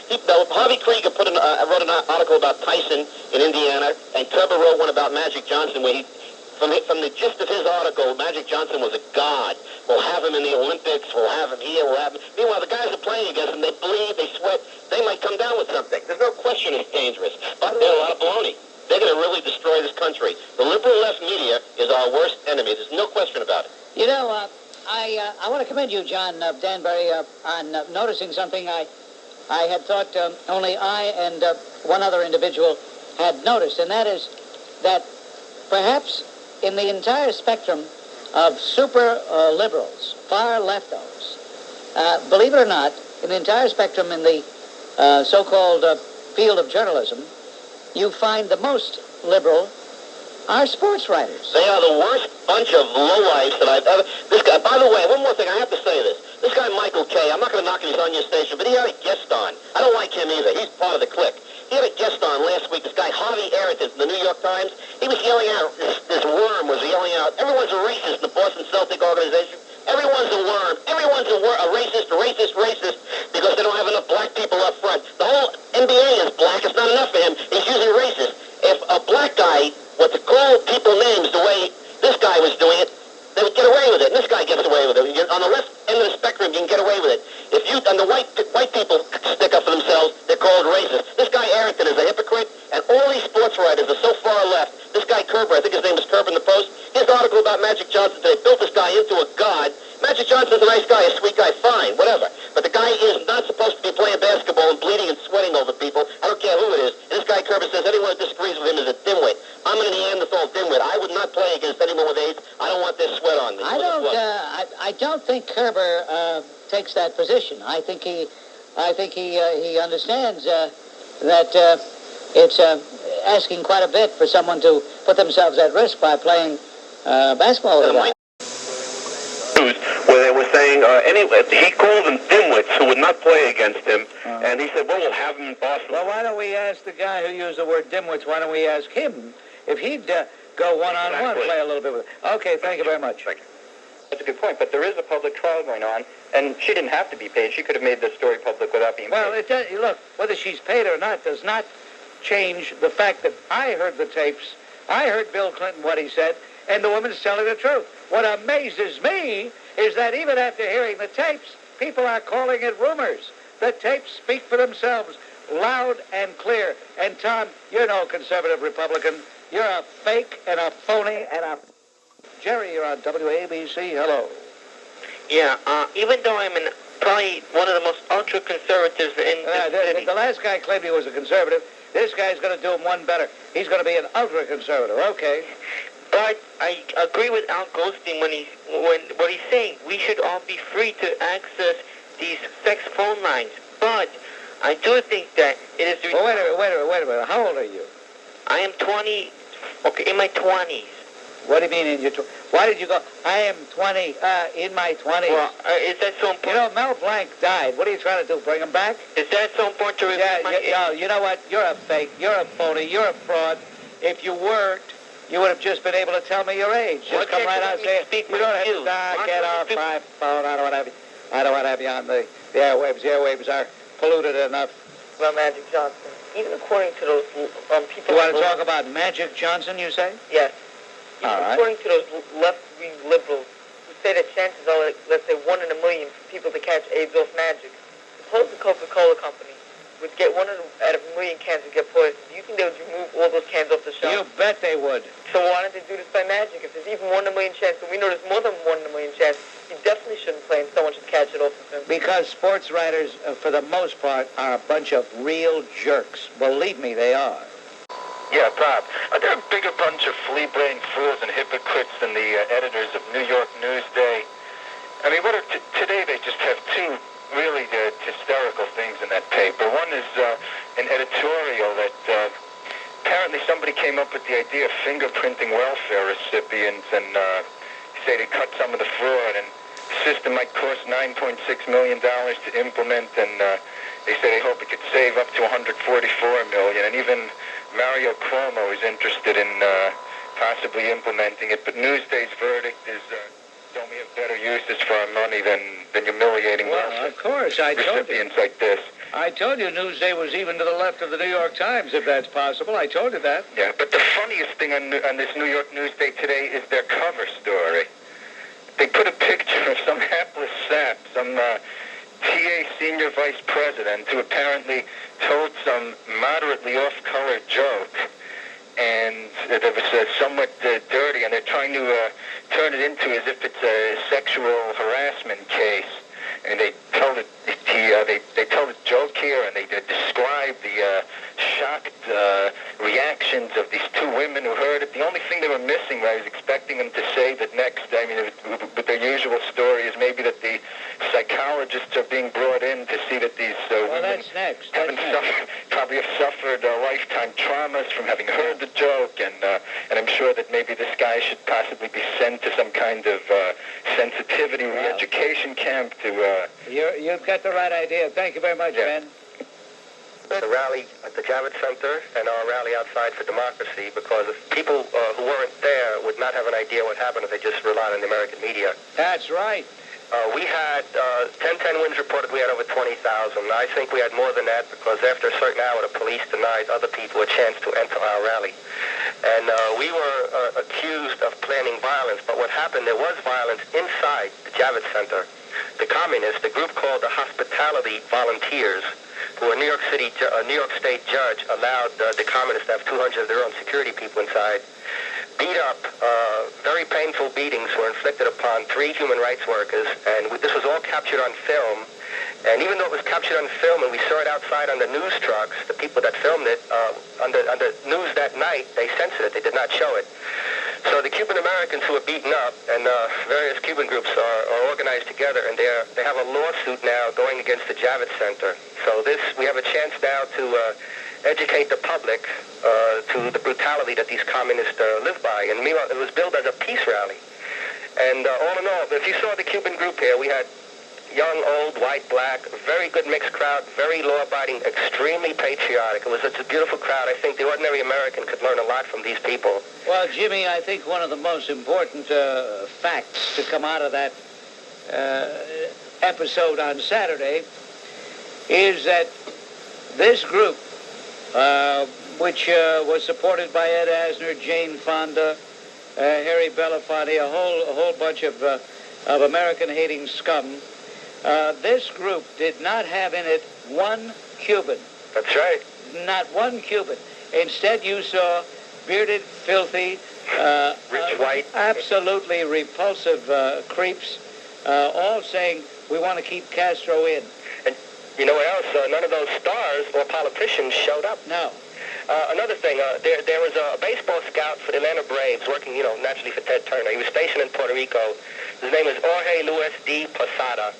Harvey Krieger wrote an article about Tyson in Indiana, and Kerber wrote one about Magic Johnson where he... From the gist of his article, Magic Johnson was a god. We'll have him in the Olympics. We'll have him here. We'll have him. Meanwhile, the guys are playing against him. They bleed. They sweat. They might come down with something. There's no question it's dangerous. But they're a lot of baloney. They're going to really destroy this country. The liberal left media is our worst enemy. There's no question about it. You know, I want to commend you, John Danbury, on noticing something I had thought only I and one other individual had noticed, and that is that perhaps in the entire spectrum of super liberals, far leftos, believe it or not, in the entire spectrum in the so-called field of journalism, you find the most liberal are sports writers. They are the worst bunch of lowlifes that I've ever... This guy, by the way, one more thing, I have to say this. This guy, Michael Kay, I'm not going to knock him, he's on your station, but he had a guest on. I don't like him either. He's part of the clique. He had a guest on last week, this guy, Harvey Araton from the New York Times. He was yelling out, this worm was yelling out, everyone's a racist in the Boston Celtic organization. Everyone's a worm. Everyone's a racist, because they don't have enough black people up front. The whole NBA is black. It's not enough for him. He's using racist. If a black guy were to call people names the way this guy was doing it, they would get away with it. And this guy gets away with it. On the left end of the spectrum, you can get away with it. If you and the white people stick up for themselves, they're called racist. This guy Araton is a hypocrite, and all these sports writers are so far left. This guy Kerber, I think his name was Kerber in the Post, his article about Magic Johnson today built this guy into a god. Magic Johnson's a nice guy, a sweet guy, fine, whatever. But the guy is not supposed to be playing basketball and bleeding and sweating over people. I don't care who it is. And this guy Kerber says anyone that disagrees with him is a dimwit. I'm a Neanderthal dimwit. I would not play against anyone with AIDS. I don't want their sweat on me. I don't think Kerber takes that position. I think he understands that it's asking quite a bit for someone to put themselves at risk by playing basketball with a guy. Where they were saying, he called them dimwits who would not play against him, and he said, well, we'll have him in Boston. Well, why don't we ask the guy who used the word dimwits, why don't we ask him if he'd go one-on-one, play a little bit with it. Okay, thank you very much. Thank you. That's a good point, but there is a public trial going on, and she didn't have to be paid. She could have made the story public without being paid. Well, look, whether she's paid or not does not change the fact that I heard the tapes, I heard Bill Clinton, what he said, and the woman's telling the truth. What amazes me is that even after hearing the tapes, people are calling it rumors. The tapes speak for themselves, loud and clear. And Tom, you're no conservative Republican. You're a fake and a phony and a... Jerry, you're on WABC. Hello. Yeah, even though I'm probably one of the most ultra-conservatives in the city. The last guy claimed he was a conservative. This guy's going to do him one better. He's going to be an ultra-conservative. Okay. But I agree with Al Goldstein when what he's saying. We should all be free to access these sex phone lines. But I do think that it is... Well, wait a minute. How old are you? I am 20, in my 20s. What do you mean in your... Why did you go... I am 20, in my 20s. Well, is that so important? You know, Mel Blanc died. What are you trying to do, bring him back? Is that so important to reveal my age? You know what? You're a fake. You're a phony. You're a fraud. If you weren't, you would have just been able to tell me your age. Just come right out and say it. You don't have to get off my phone. I don't want to have you on the airwaves. The airwaves are polluted enough. Well, Magic Johnson, even according to those people... You want to talk about Magic Johnson, you say? Yes. All right. According to those left-wing liberals who say that chances are, let's say, 1 in a million for people to catch AIDS off magic, suppose the Coca-Cola company would get 1 out of a million cans would get poisoned. Do you think they would remove all those cans off the shelf? You bet they would. So why don't they do this by magic? If there's even 1 in a million chance, and we know there's more than 1 in a million chance, you definitely shouldn't play and someone should catch it off of him. Because sports writers, for the most part, are a bunch of real jerks. Believe me, they are. Yeah, Bob, they're a bigger bunch of flea-brained fools and hypocrites than the editors of New York Newsday. I mean, today they just have two really hysterical things in that paper. One is an editorial that apparently somebody came up with the idea of fingerprinting welfare recipients and say they cut some of the fraud, and the system might cost $9.6 million to implement, and they say they hope it could save up to $144 million, and even Mario Cuomo is interested in possibly implementing it. But Newsday's verdict is don't we have better uses for our money than humiliating of course, I told you. recipients like this. I told you Newsday was even to the left of the New York Times, if that's possible. I told you that. Yeah, but the funniest thing on this New York Newsday today is their cover story. They put a picture of some hapless sap, some TA senior vice president who apparently told some moderately off-color joke, and that was somewhat dirty, and they're trying to turn it into as if it's a sexual harassment case. And they tell they tell the joke here, and they describe the shocked reactions of these two women who heard it. The only thing they were missing, I was expecting them to say that next, I mean, with their usual story, is maybe that the psychologists are being brought in to see that these women that's next. Probably have suffered lifetime traumas from having heard the joke, and I'm sure that maybe this guy should possibly be sent to some kind of sensitivity re-education camp to... You've got the right idea. Thank you very much, Ben. The rally at the Javits Center and our rally outside for democracy, because if people who weren't there would not have an idea what happened if they just relied on the American media. That's right. We had 1010 wins reported. We had over 20,000. I think we had more than that because after a certain hour, the police denied other people a chance to enter our rally. And we were accused of planning violence, but what happened, there was violence inside the Javits Center. The communists, the group called the Hospitality Volunteers, who a New York State judge allowed the communists to have 200 of their own security people inside, beat up, very painful beatings were inflicted upon 3 human rights workers, and this was all captured on film. And even though it was captured on film and we saw it outside on the news trucks, the people that filmed it, on the news that night, they censored it. They did not show it. So the Cuban Americans who were beaten up, and various Cuban groups are organized together, and they have a lawsuit now going against the Javits Center. So we have a chance now to educate the public to the brutality that these communists live by. And meanwhile, it was billed as a peace rally. And all in all, if you saw the Cuban group here, we had young, old, white, black, very good mixed crowd, very law-abiding, extremely patriotic. It was such a beautiful crowd. I think the ordinary American could learn a lot from these people. Well, Jimmy, I think one of the most important facts to come out of that episode on Saturday is that this group, which was supported by Ed Asner, Jane Fonda, Harry Belafonte, a whole bunch of American-hating scum, this group did not have in it one Cuban. That's right. Not one Cuban. Instead, you saw bearded, filthy, rich white, absolutely repulsive creeps, all saying, we want to keep Castro in. And you know what else? None of those stars or politicians showed up. No. Another thing, there was a baseball scout for the Atlanta Braves working, naturally for Ted Turner. He was stationed in Puerto Rico. His name is Jorge Luis D. Posada.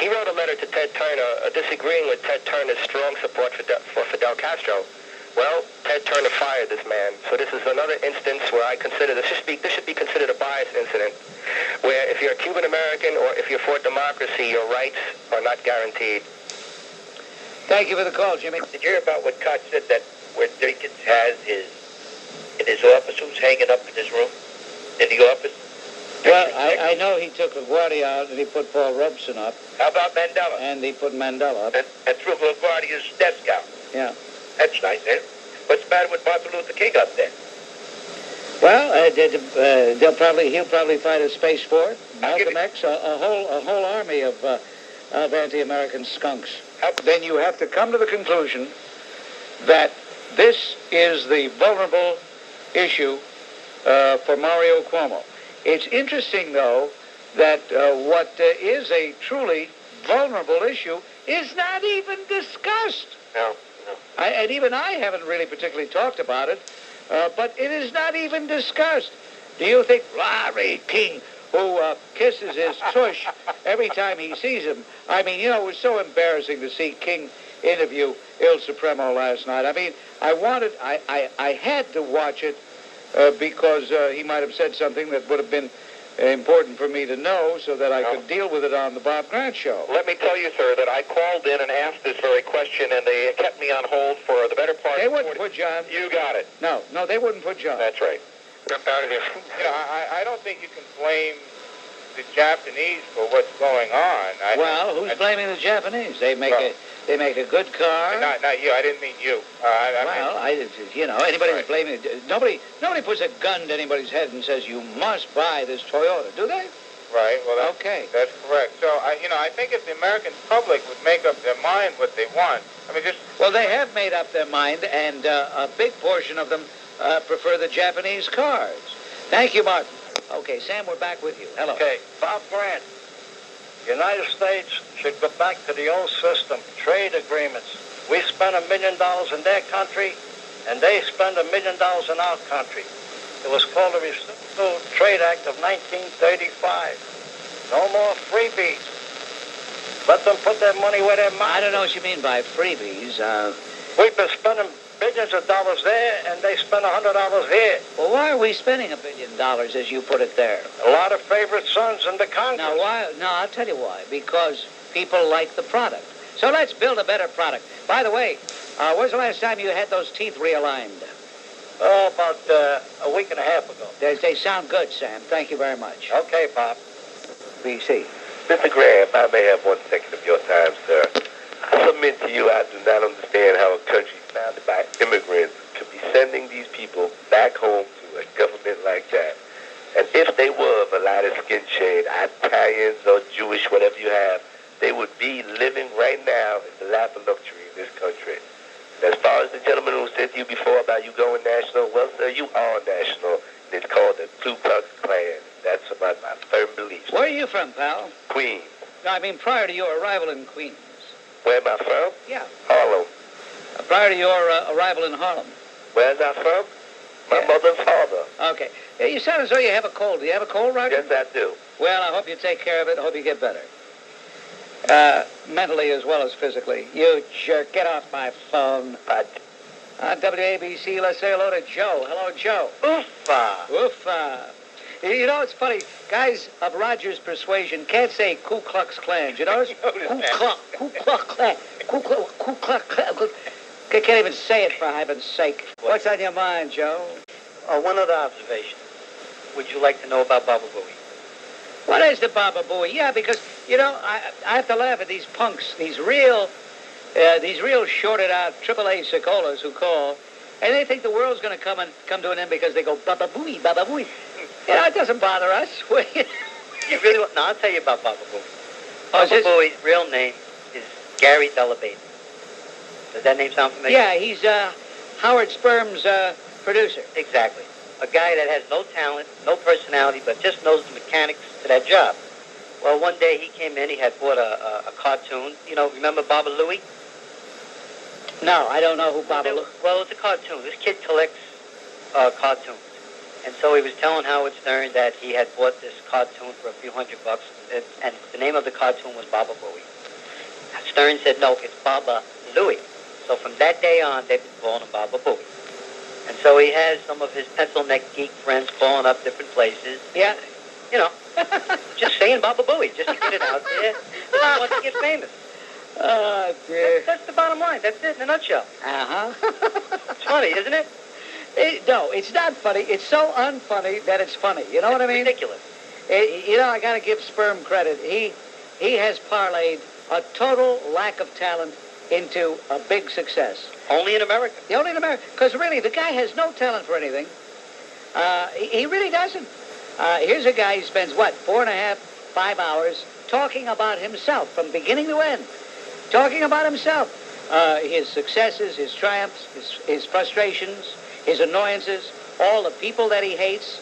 He wrote a letter to Ted Turner disagreeing with Ted Turner's strong support for Fidel Castro. Well, Ted Turner fired this man. So this is another instance where I consider this should be considered a bias incident, where if you're a Cuban American or if you're for democracy, your rights are not guaranteed. Thank you for the call, Jimmy. Did you hear about what Koch said, that where Dinkins has in his office, who's hanging up in his room, in the office? Well, I know he took LaGuardia out and he put Paul Robeson up. How about Mandela? And he put Mandela up. And threw LaGuardia's desk out. Yeah. That's nice, eh? What's the matter with Martin Luther King up there? Well, he'll probably fight a space for it. Malcolm X, a whole army of anti-American skunks. Then you have to come to the conclusion that this is the vulnerable issue for Mario Cuomo. It's interesting, though, that what is a truly vulnerable issue is not even discussed. No. And even I haven't really particularly talked about it, but it is not even discussed. Do you think Larry King who kisses his tush every time he sees him. I mean, it was so embarrassing to see King interview Il Supremo last night. I mean, I had to watch it because he might have said something that would have been important for me to know so that I could deal with it on the Bob Grant Show. Let me tell you, sir, that I called in and asked this very question, and they kept me on hold for the better part They of wouldn't put John. You got it. No, they wouldn't put John. That's right. Jump out of here. I don't think you can blame the Japanese for what's going on. Who's blaming the Japanese? They make a good car. Not you. I didn't mean you. Anybody who's blaming it. Nobody puts a gun to anybody's head and says you must buy this Toyota, do they? Right. Well, that's correct. So I think if the American public would make up their mind what they want, Well, they have made up their mind, and a big portion of them prefer the Japanese cars. Thank you, Martin. Okay, Sam, we're back with you. Hello. Okay, Bob Grant. The United States should go back to the old system, trade agreements. We spend $1 million in their country, and they spend $1 million in our country. It was called the Reciprocal Trade Act of 1935. No more freebies. Let them put their money where their mouth is. I don't know what you mean by freebies. We've been spending billions of dollars there, and they spend $100 here. Well, why are we spending $1 billion, as you put it there? A lot of favorite sons in the Congress. Now, why? No, I'll tell you why. Because people like the product. So let's build a better product. By the way, when's the last time you had those teeth realigned? Oh, about a week and a half ago. They sound good, Sam. Thank you very much. Okay, Bob. BC. Mr. Graham, if I may have 1 second of your time, sir. I submit to you, I do not understand how a country founded by immigrants could be sending these people back home to a government like that. And if they were of a lighter skin shade, Italians or Jewish, whatever you have, they would be living right now in the lap of luxury in this country. And as far as the gentleman who said to you before about you going national, well, sir, you are national. And it's called the Ku Klux Klan. That's about my firm belief. Where are you from, pal? Queens. No, I mean prior to your arrival in Queens. Where am I from? Yeah. Harlem. Prior to your arrival in Harlem. Where's I from? My mother's father. Okay. Hey, you sound as though you have a cold. Do you have a cold, Roger? Yes, I do. Well, I hope you take care of it. I hope you get better. Mentally as well as physically. You jerk. Get off my phone. On WABC, let's say hello to Joe. Hello, Joe. Oofa. Oofa. You know, it's funny. Guys of Roger's persuasion can't say Ku Klux Klan. You notice? Ku Klux Klan. Ku Klux Klan. Can't even say it, for heaven's sake. What's on your mind, Joe? One other observation. Would you like to know about ba-ba-booey? What is the ba-ba-booey? Yeah, because, I have to laugh at these punks, these real shorted out AAA Sicolas who call, and they think the world's going to come to an end because they go ba-ba-booey, ba-ba-booey. It doesn't bother us. You really want? No, I'll tell you about ba-ba-booey. Oh, ba-ba-booey's real name is Gary Delababy. Does that name sound familiar? Yeah, he's Howard Sperm's producer. Exactly. A guy that has no talent, no personality, but just knows the mechanics to that job. Well, one day he came in, he had bought a cartoon. Remember Baba-Louie? No, I don't know who Baba-Louie... Well, it's a cartoon. This kid collects cartoons. And so he was telling Howard Stern that he had bought this cartoon for a few $100, and the name of the cartoon was Baba-Booey. Stern said, no, it's Baba-Louie. So from that day on, they've been calling him Baba-Booey. And so he has some of his pencil-neck geek friends calling up different places. Yeah. Just saying Baba-Booey, just to get it out there. He wants to get famous. Oh, dear. That's the bottom line. That's it in a nutshell. Uh-huh. It's funny, isn't it? No, it's not funny. It's so unfunny that it's funny. You know what I mean? Ridiculous. I got to give Sperm credit. He has parlayed a total lack of talent into a big success. Only in America. Only in America. Because really, the guy has no talent for anything. He really doesn't. Here's a guy who spends, 4.5, 5 hours talking about himself from beginning to end. Talking about himself. His successes, his triumphs, his frustrations, his annoyances, all the people that he hates.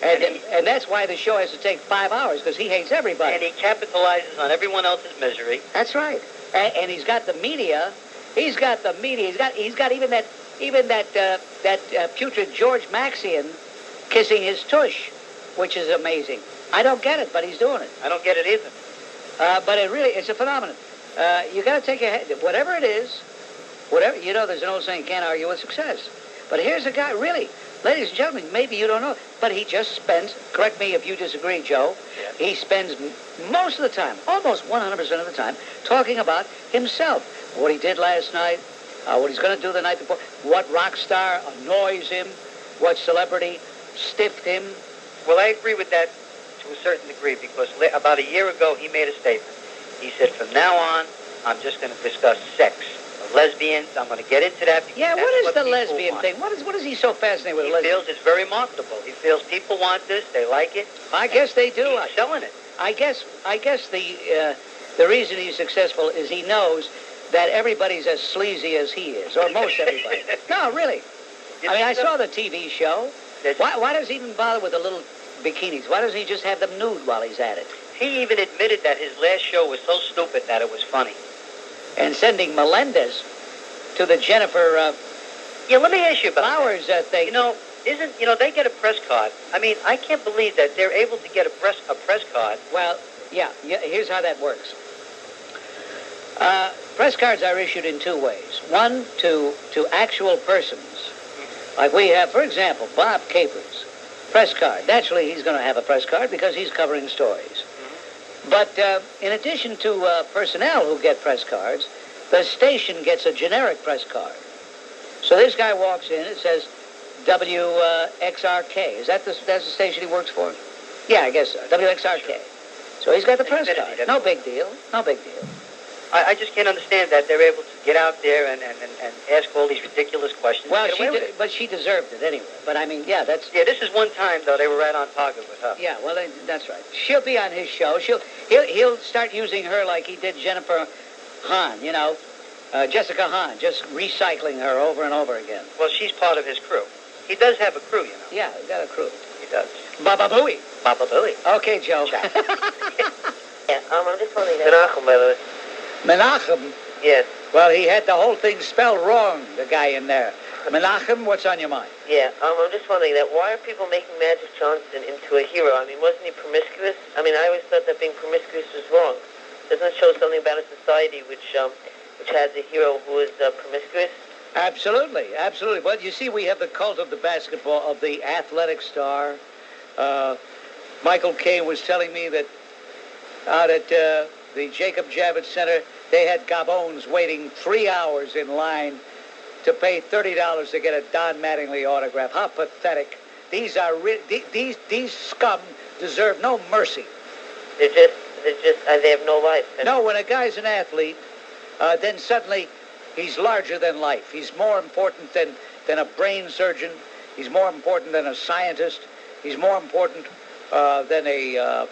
And that's why the show has to take 5 hours, because he hates everybody. And he capitalizes on everyone else's misery. That's right. And he's got the media. He's got the media. He's got even that putrid George Maxian kissing his tush, which is amazing. I don't get it, but he's doing it. I don't get it either. But it's a phenomenon. You got to take your head, whatever it is, there's an old saying, can't argue with success. But here's a guy, really, ladies and gentlemen, maybe you don't know, but he just spends, correct me if you disagree, Joe, he spends most of the time, almost 100% of the time, talking about himself. What he did last night, what he's going to do the night before, what rock star annoys him, what celebrity stiffed him. Well, I agree with that to a certain degree, because about a year ago he made a statement. He said, from now on, I'm just going to discuss sex. Lesbians, I'm going to get into that. Yeah, what is the lesbian thing? What is he so fascinated with lesbians? He feels it's very marketable. He feels people want this, they like it. I guess they do. He's selling it. I guess the reason he's successful is he knows that everybody's as sleazy as he is, or most everybody. No, really. I mean, I saw the TV show. Why does he even bother with the little bikinis? Why doesn't he just have them nude while he's at it? He even admitted that his last show was so stupid that it was funny. And sending Melendez to the Jennifer yeah, let me ask you about Flowers thing. They get a press card. I mean, I can't believe that they're able to get a press card. Well, yeah, here's how that works. Press cards are issued in two ways. One, to actual persons. Like we have, for example, Bob Capers, press card. Naturally, he's going to have a press card because he's covering stories. But in addition to personnel who get press cards, the station gets a generic press card. So this guy walks in, it says WXRK. That's the station he works for? Yeah, I guess so. WXRK. So he's got the press card. No big deal. No big deal. I just can't understand that they're able to get out there and ask all these ridiculous questions. Well, she deserved it anyway. But I mean, yeah, that's... Yeah, this is one time, though, they were right on target with her. Yeah, well, that's right. She'll be on his show. He'll start using her like he did Jennifer Hahn, Jessica Hahn, just recycling her over and over again. Well, she's part of his crew. He does have a crew, Yeah, he's got a crew. He does. Ba-ba-booey. Ba-ba-booey. Okay, Joe. Yeah, I'm just wondering that... Menachem, by the way. Menachem? Yes. Well, he had the whole thing spelled wrong, the guy in there. Menachem, what's on your mind? Yeah, I'm just wondering that why are people making Magic Johnson into a hero? I mean, wasn't he promiscuous? I mean, I always thought that being promiscuous was wrong. Doesn't it show something about a society which has a hero who is promiscuous? Absolutely, absolutely. Well, you see, we have the cult of the basketball, of the athletic star. Michael Caine was telling me that out at the Jacob Javits Center, they had gavones waiting 3 hours in line to pay $30 to get a Don Mattingly autograph. How pathetic. These these scum deserve no mercy. They have no life. No, when a guy's an athlete, then suddenly he's larger than life. He's more important than a brain surgeon. He's more important than a scientist. He's more important than a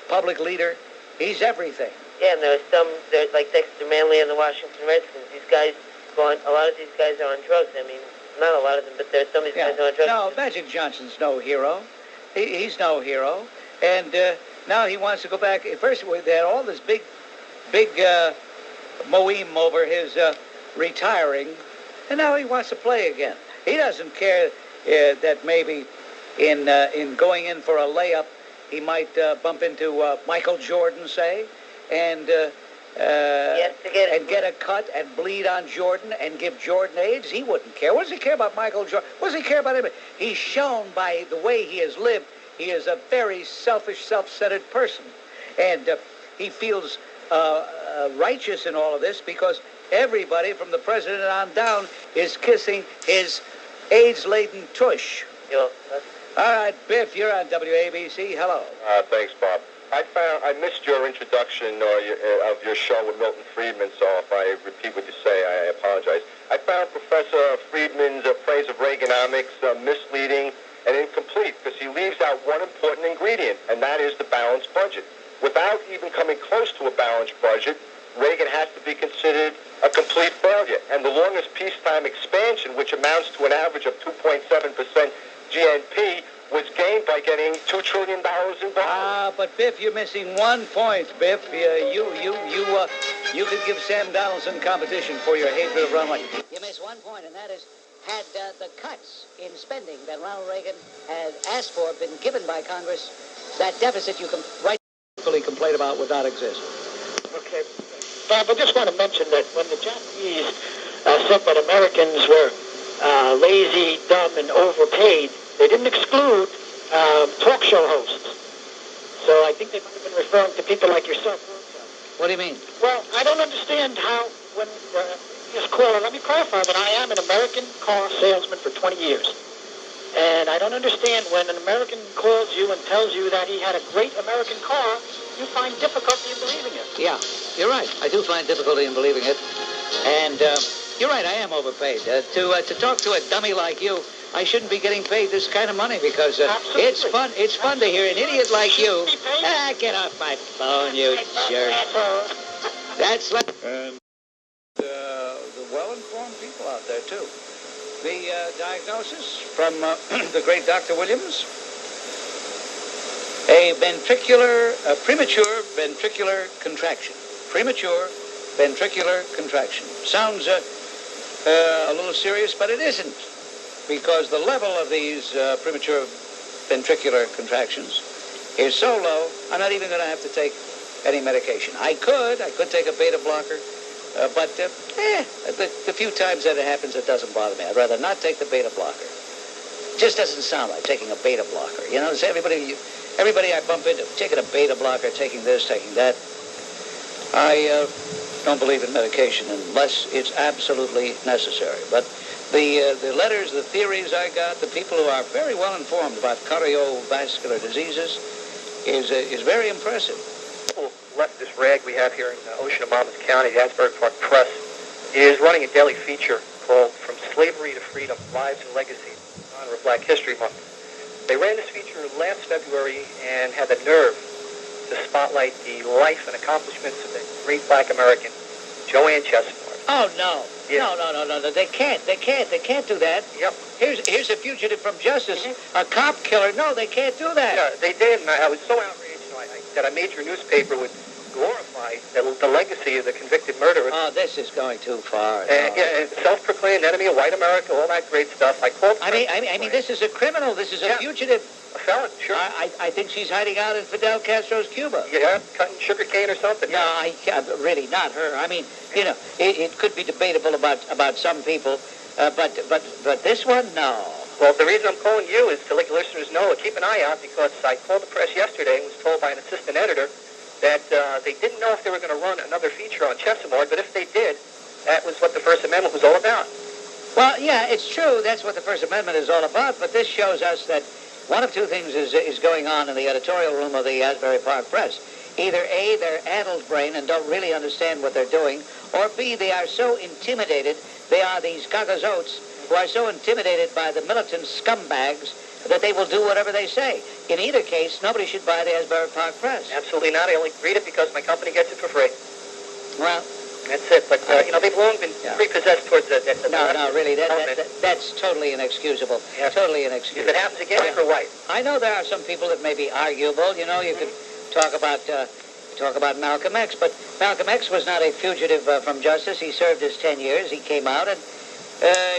public leader. He's everything. Yeah, and there's like Dexter Manley and the Washington Redskins. These guys a lot of these guys are on drugs. I mean, not a lot of them, but there's some of these guys are on drugs. No, Magic Johnson's no hero. He's no hero. And now he wants to go back. First, they had all this big moem over his retiring, and now he wants to play again. He doesn't care that maybe in going in for a layup, he might bump into Michael Jordan, say, and get a cut and bleed on Jordan and give Jordan AIDS. He wouldn't care. What does he care about Michael Jordan? What does he care about anybody? He's shown by the way he has lived, he is a very selfish, self-centered person. And he feels righteous in all of this because everybody from the president on down is kissing his AIDS-laden tush. Yeah. All right, Biff, you're on WABC. Hello. Thanks, Bob. I missed your introduction of your show with Milton Friedman, so if I repeat what you say, I apologize. I found Professor Friedman's praise of Reaganomics misleading and incomplete because he leaves out one important ingredient, and that is the balanced budget. Without even coming close to a balanced budget, Reagan has to be considered a complete failure. And the longest peacetime expansion, which amounts to an average of 2.7% GNP, was gained by getting $2 trillion in bonds. But Biff, you're missing 1 point, Biff. You could give Sam Donaldson competition for your hatred of Ronald Reagan. You miss 1 point, and that is, had the cuts in spending that Ronald Reagan had asked for been given by Congress, that deficit you can rightfully complain about would not exist. Okay. Bob, I just want to mention that when the Japanese said that Americans were lazy, dumb, and overpaid, they didn't exclude talk show hosts. So I think they might have been referring to people like yourself. What do you mean? Well, I don't understand how, when, just caller, let me clarify that I am an American car salesman for 20 years. And I don't understand when an American calls you and tells you that he had a great American car, you find difficulty in believing it. Yeah, you're right. I do find difficulty in believing it. And you're right, I am overpaid. To talk to a dummy like you, I shouldn't be getting paid this kind of money because it's fun. It's fun to hear an idiot like you. Get off my phone, you jerk. That's like the well-informed people out there too. The diagnosis from the great Dr. Williams: a premature ventricular contraction. Premature ventricular contraction. Sounds a little serious, but it isn't, because the level of these premature ventricular contractions is so low, I'm not even going to have to take any medication. I could take a beta blocker, but the few times that it happens, it doesn't bother me. I'd rather not take the beta blocker. It just doesn't sound like taking a beta blocker. You know, so everybody I bump into, taking a beta blocker, taking this, taking that. I don't believe in medication unless it's absolutely necessary. But the letters, the theories I got, the people who are very well informed about cardiovascular diseases is very impressive. Leftist rag we have here in Oceanomamas County, the Asbury Park Press, is running a daily feature called From Slavery to Freedom, Lives and Legacies, in honor of Black History Month. They ran this feature last February and had the nerve to spotlight the life and accomplishments of the great Black American, Joanne Chestnut. Oh, no. Yeah. No. They can't do that. Yep. Here's a fugitive from justice, a cop killer. No, they can't do that. Yeah, they did, and I was so outraged that a major newspaper would glorify the legacy of the convicted murderer. Oh, this is going too far. And self-proclaimed enemy of white America, all that great stuff. I mean, this is a criminal. This is a fugitive. A felon, sure. I think she's hiding out in Fidel Castro's Cuba. Yeah, cutting sugar cane or something. No, really, not her. I mean, you know, it could be debatable about some people, but this one, no. Well, the reason I'm calling you is to let your listeners know, keep an eye out, because I called the press yesterday and was told by an assistant editor that they didn't know if they were going to run another feature on Chesimard, but if they did, that was what the First Amendment was all about. Well, yeah, it's true. That's what the First Amendment is all about, but this shows us that one of two things is going on in the editorial room of the Asbury Park Press. Either A, they're addled brain and don't really understand what they're doing, or B, they are so intimidated, they are these cagazotes who are so intimidated by the militant scumbags that they will do whatever they say. In either case, nobody should buy the Asbury Park Press. Absolutely not. I only read it because my company gets it for free. Well, that's it. But, they've long been prepossessed towards the No, really, that's totally inexcusable. Yeah. Totally inexcusable. If it happens again, it's for white. I know there are some people that may be arguable. You know, you could talk about Malcolm X, but Malcolm X was not a fugitive from justice. He served his 10 years. He came out and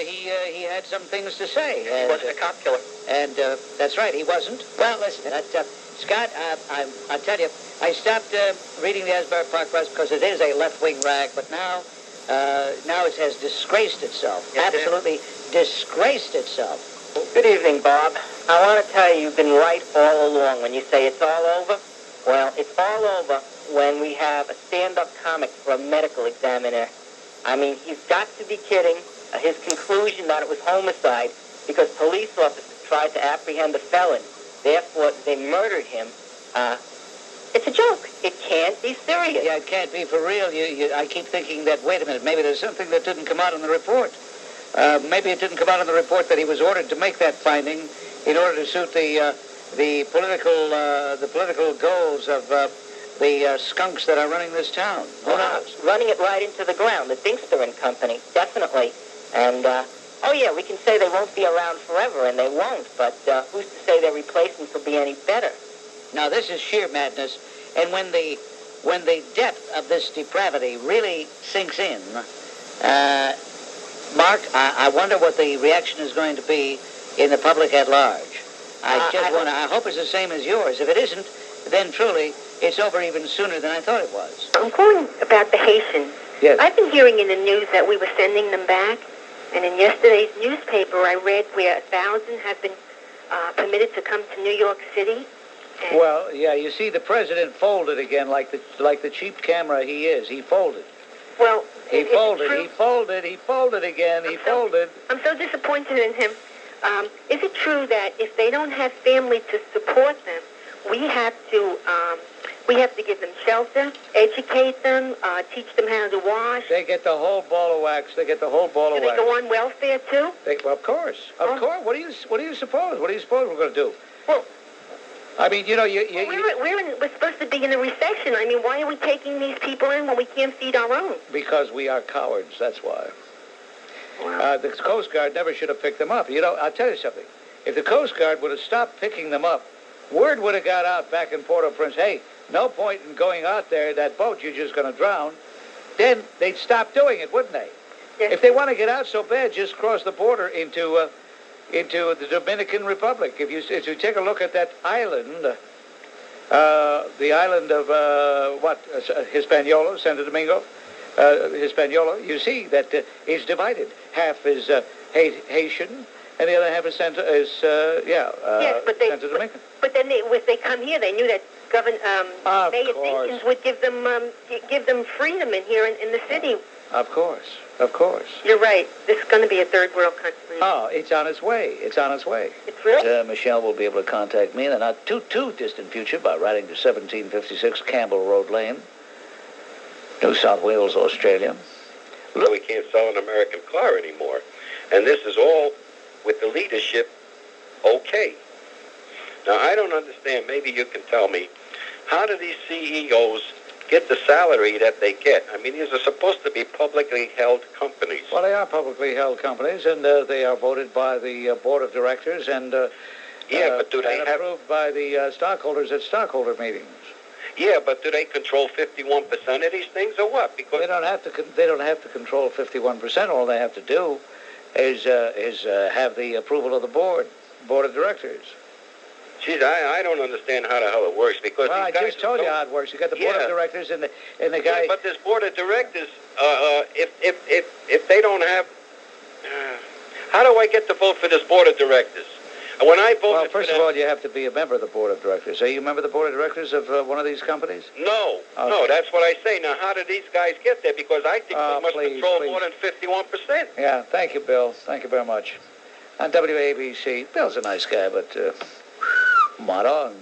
he had some things to say. He wasn't a cop killer. And that's right, he wasn't. Well, listen, Scott, I tell you, I stopped reading the Asbury Park Press because it is a left-wing rag, but now it has disgraced itself. Yes, absolutely disgraced itself. Well, good evening, Bob. I want to tell you, you've been right all along. When you say it's all over, well, it's all over when we have a stand-up comic for a medical examiner. I mean, he's got to be kidding. His conclusion that it was homicide because police officers tried to apprehend a felon. Therefore, they murdered him. It's a joke. It can't be serious. Yeah, it can't be for real. I keep thinking that, wait a minute, maybe there's something that didn't come out in the report. Maybe it didn't come out in the report that he was ordered to make that finding in order to suit the political goals of the skunks that are running this town. Who knows? Running it right into the ground. The Dinkster and Company, definitely. And, we can say they won't be around forever, and they won't, but who's to say their replacements will be any better? Now, this is sheer madness, and when the depth of this depravity really sinks in, Mark, I wonder what the reaction is going to be in the public at large. I hope it's the same as yours. If it isn't, then truly, it's over even sooner than I thought it was. I'm calling about the Haitians. Yes. I've been hearing in the news that we were sending them back, and in yesterday's newspaper I read where 1,000 have been permitted to come to New York City. Well, yeah, you see, the president folded again like the cheap camera he is. He folded. Well, he folded again. He folded. I'm so disappointed in him. Is it true that if they don't have family to support them, we have to give them shelter, educate them, teach them how to wash? They get the whole ball of wax. Do they go on welfare too? Well, of course. Of course. What do you suppose? What do you suppose we're going to do? Well, I mean, you know, we're supposed to be in a recession. I mean, why are we taking these people in when we can't feed our own? Because we are cowards. That's why. Wow. The Coast Guard never should have picked them up. You know, I'll tell you something. If the Coast Guard would have stopped picking them up, word would have got out back in Port-au-Prince, hey, no point in going out there, that boat, you're just going to drown. Then they'd stop doing it, wouldn't they? Yes. If they want to get out so bad, just cross the border into the Dominican Republic. If you take a look at that island, the island of, Hispaniola, Santo Domingo, Hispaniola, you see that it's divided. Half is Haitian, and the other half is Santo Domingo. But then if they come here, they knew that Mayor Dinkins would give them freedom in here in the city. Of course. You're right. This is going to be a third world country. Oh, it's on its way. It's real. Michelle will be able to contact me in the not too distant future by writing to 1756 Campbell Road Lane, New South Wales, Australia. So we can't sell an American car anymore. And this is all with the leadership okay. Now, I don't understand. Maybe you can tell me, how do these CEOs get the salary that they get? I mean, these are supposed to be publicly held companies. Well, they are publicly held companies, and they are voted by the board of directors and but do they approved by the stockholders at stockholder meetings. Yeah, but do they control 51% of these things or what? Because they don't have to control 51%. All they have to do is have the approval of the board of directors. Geez, I don't understand how the hell it works because I just told you how it works. You got the board of directors and the guy. Yeah, but this board of directors, if they don't have, how do I get to vote for this board of directors? When I voted, well, first of all, you have to be a member of the board of directors. Are you a member of the board of directors of one of these companies? No, okay. No, that's what I say. Now, how do these guys get there? Because I think they must control more than 51%. Yeah, thank you, Bill. Thank you very much. On WABC, Bill's a nice guy, but Maron.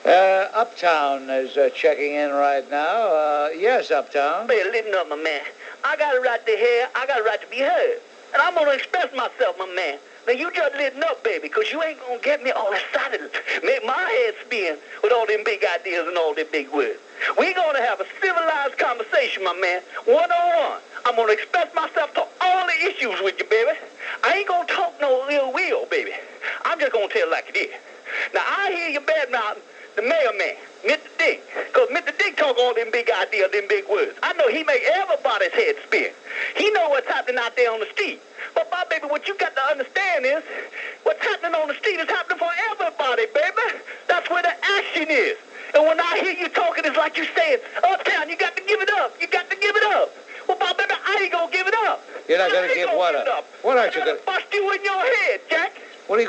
Uptown is checking in right now. Yes, Uptown. Hey, listen up, my man. I got a right to hear. I got a right to be heard. And I'm going to express myself, my man. Now, you just listen up, baby, because you ain't going to get me all excited, make my head spin with all them big ideas and all them big words. We're going to have a civilized conversation, my man, one-on-one. I'm going to express myself to all the issues with you, baby. I ain't going to talk no ill will, baby. I'm just going to tell it like it is. Now, I hear you bad-mouthing the mayorman, Mr. Dick, because Mr. Dick talk all them big ideas, them big words. I know he make everybody's head spin. He know what's happening out there on the street. But, my baby, what you got to understand is what's happening on the street is happening for everybody, baby. That's where the action is. And when I hear you talking, it's like you saying, Uptown, you got to give it up. You got to give it up. Well, my baby, I ain't going to give it up. You're not going to give what up? What aren't you going to? Bust you in your head, Jack. What do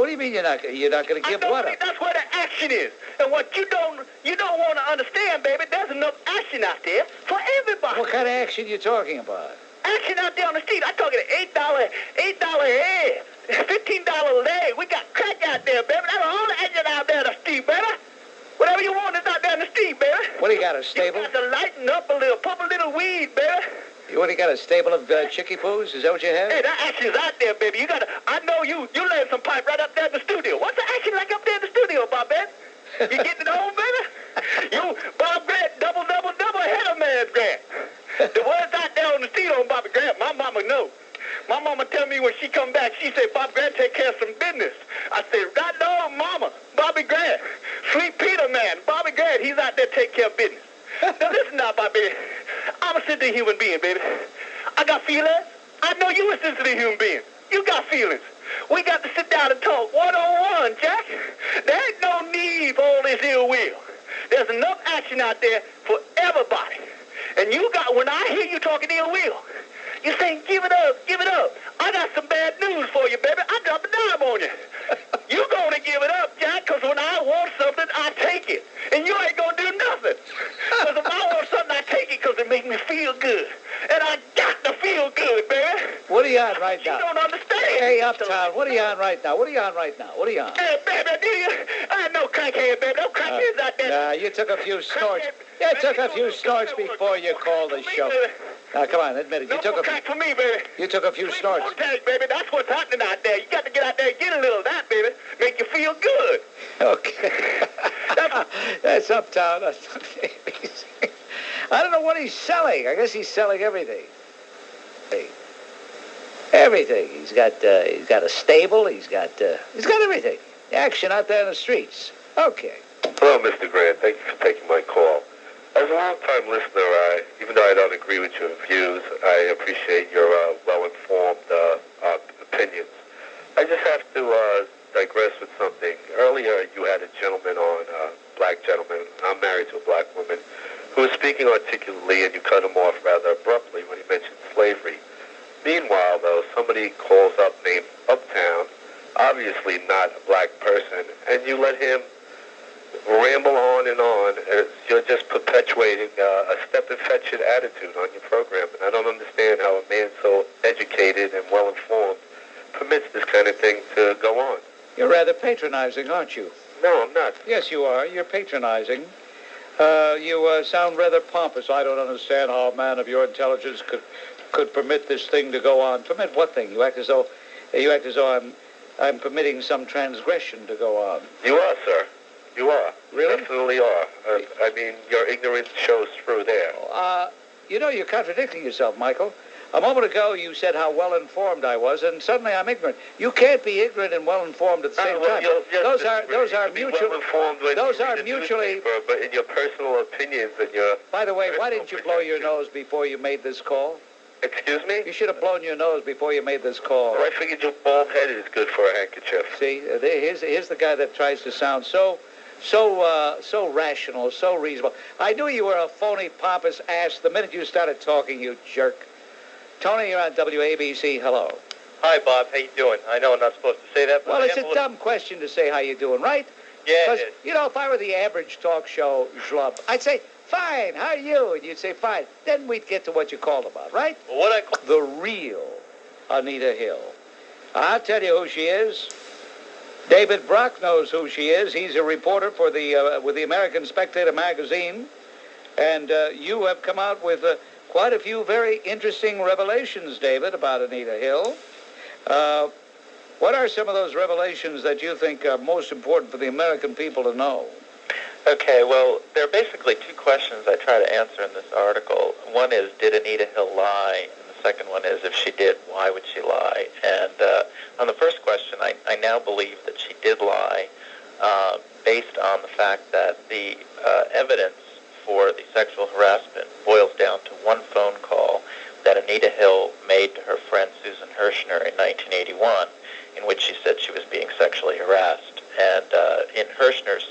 you mean you're not going to give what up? That's where the action is. And what you don't want to understand, baby, there's enough action out there for everybody. What kind of action you talking about? Action out there on the street. I'm talking $8 head, $15 leg. We got crack out there, baby. That's all the action out there on the street, baby. Whatever you want is out there on the street, baby. What do you got, a stable? You got to lighten up a little, pump a little weed, baby. What do you got, a stable of chickie poos? Is that what you have? Hey, that action's out there, baby. You got to, I know you laying some pipe right up there in the studio. What's the action like up there in the studio, Bob Ben? You getting it home, baby? You, Bob Grant, double, head of man, Grant. The words out there on the street on Bobby Grant, my mama know. My mama tell me when she come back, she said, Bob Grant take care of some business. I said, right on, mama, Bobby Grant, sweet Peter man, Bobby Grant, he's out there take care of business. Now listen now, Bobby, I'm a sensitive human being, baby. I got feelings. I know you a sensitive human being. You got feelings. We got to sit down and talk one-on-one, Jack. There ain't no need for all this ill will. There's enough action out there for everybody. And when I hear you talking ill will, you're saying, give it up, give it up. I got some bad news for you, baby. I drop a dime on you. You gonna give it up, Jack, because when I want something, I take it. And you ain't gonna do nothing. Because if I want something, I take it because it makes me feel good. And I got to feel good, baby. What are you on right now? You don't understand. Hey, Uptown, what are you on right now? What are you on right now? What are you on? Hey, baby, do you? I know crackhead, baby. No crackheads out there. Nah, you took a few snorts. You took a few snorts before you called the show. Now, come on, admit it. You took a crack for me, baby. You took a few snorts. Contact, baby. That's what's happening out there. You got to get out there and get a little of that, baby. Make you feel good. Okay. That's Uptown. I don't know what he's selling. I guess he's selling everything. Everything. He's got a stable. He's got everything. Action out there in the streets. Okay. Hello, Mr. Grant. Thank you for taking my call. As a long-time listener, even though I don't agree with your views, I appreciate your well-informed opinions. I just have to digress with something. Earlier, you had a gentleman on, black gentleman, I'm married to a black woman, who was speaking articulately, and you cut him off rather abruptly when he mentioned slavery. Meanwhile, though, somebody calls up named Uptown, obviously not a black person, and you let him ramble on and on. You're just perpetuating a step-and-fetch-it attitude on your program, and I don't understand how a man so educated and well-informed permits this kind of thing to go on. You're rather patronizing, aren't you? No, I'm not. Yes, you are. You're patronizing. You sound rather pompous. I don't understand how a man of your intelligence could permit this thing to go on. Permit what thing? You act as though I'm permitting some transgression to go on. You are, sir. You are. Really? You definitely are. I mean, your ignorance shows through there. You're contradicting yourself, Michael. A moment ago, you said how well-informed I was, and suddenly I'm ignorant. You can't be ignorant and well-informed at the same time. Those are mutual. Those are mutually. But in your personal opinions and your. By the way, why didn't you blow your nose before you made this call? Excuse me? You should have blown your nose before you made this call. Well, I figured your bald head is good for a handkerchief. See, here's the guy that tries to sound so rational, so reasonable. I knew you were a phony, pompous ass the minute you started talking, you jerk. Tony, you're on WABC. Hello. Hi, Bob. How you doing? I know I'm not supposed to say that, but well, it's a dumb question to say how you doing, right? Yeah, because if I were the average talk show schlub, I'd say, fine, how are you? And you'd say, fine. Then we'd get to what you called about, right? Well, what I call the real Anita Hill. I'll tell you who she is. David Brock knows who she is. He's a reporter for with the American Spectator magazine, and you have come out with quite a few very interesting revelations, David, about Anita Hill. What are some of those revelations that you think are most important for the American people to know? Okay, well, there are basically two questions I try to answer in this article. One is, did Anita Hill lie? And the second one is, if she did, why would she lie? And on the first question, I now believe that she did lie based on the fact that the evidence for the sexual harassment boils down to one phone call that Anita Hill made to her friend Susan Hirschner in 1981, in which she said she was being sexually harassed. And in Hirschner's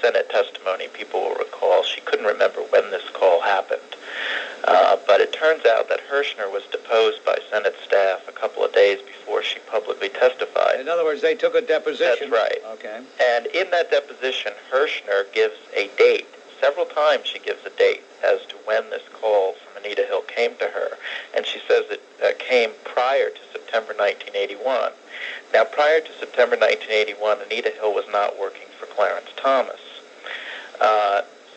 Senate testimony, people will recall she couldn't remember when this call happened. But it turns out that Hirschner was deposed by Senate staff a couple of days before she publicly testified. In other words, they took a deposition. That's right. Okay. And in that deposition, Hirschner gives a date. Several times she gives a date as to when this call from Anita Hill came to her. And she says it came prior to September 1981. Now, prior to September 1981, Anita Hill was not working for Clarence Thomas.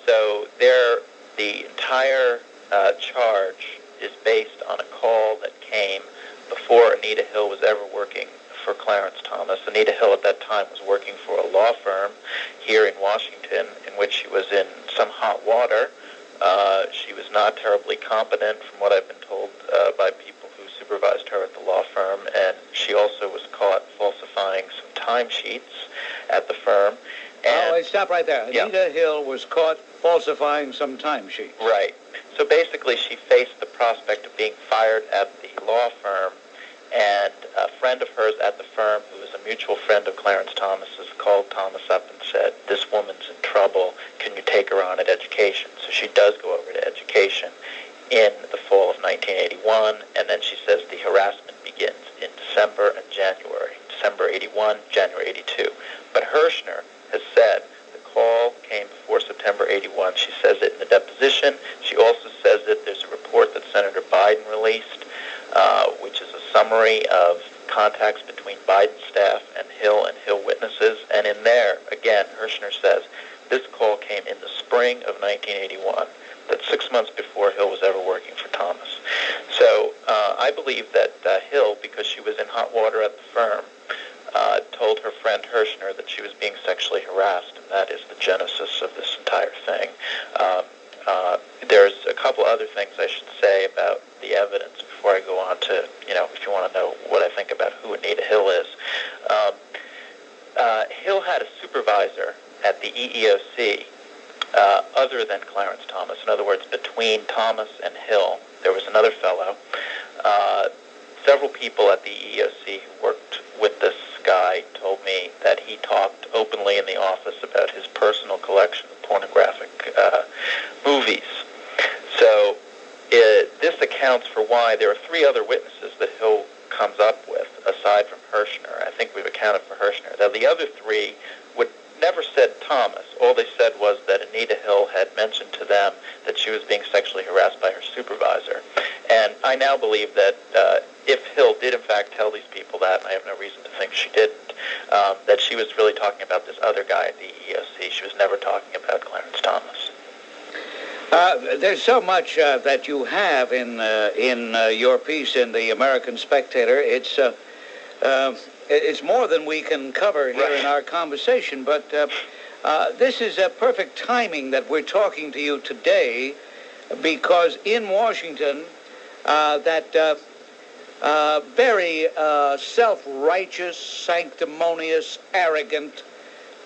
So the entire charge is based on a call that came before Anita Hill was ever working for Clarence Thomas. Anita Hill at that time was working for a law firm here in Washington in which she was in some hot water. She was not terribly competent, from what I've been told by people who supervised her at the law firm, and she also was caught falsifying some timesheets at the firm. And, wait, stop right there. Yeah. Anita Hill was caught falsifying some timesheets. Right. So basically she faced the prospect of being fired at the law firm, and a friend of hers at the firm who was mutual friend of Clarence Thomas's called Thomas up and said, this woman's in trouble, can you take her on at education? So she does go over to education in the fall of 1981, and then she says the harassment begins in December and January. December 81, January 82. But Hirschner has said the call came before September 81. She says it in the deposition. She also says that there's a report that Senator Biden released, which is a summary of contacts between Biden's staff and Hill witnesses. And in there, again, Hirschner says this call came in the spring of 1981. That's 6 months before Hill was ever working for Thomas. So I believe that Hill, because she was in hot water at the firm, told her friend Hirschner that she was being sexually harassed, and that is the genesis of this entire thing. There's a couple other things I should say about the evidence before I go on to, if you want to know what I think about who Anita Hill is. Hill had a supervisor at the EEOC other than Clarence Thomas. In other words, between Thomas and Hill, there was another fellow. Several people at the EEOC who worked with this guy told me that he talked openly in the office about his personal collection of pornographic movies. So this accounts for why there are three other witnesses that Hill comes up with, aside from Hirschner. I think we've accounted for Hirschner. Now, the other three never said Thomas. All they said was that Anita Hill had mentioned to them that she was being sexually harassed by her supervisor. And I now believe that if Hill did in fact tell these people that, and I have no reason to think she didn't, that she was really talking about this other guy at the EEOC. She was never talking about Clarence Thomas. There's so much that you have in your piece in the American Spectator. It's more than we can cover here in our conversation, but this is a perfect timing that we're talking to you today, because in Washington, that very self-righteous, sanctimonious, arrogant,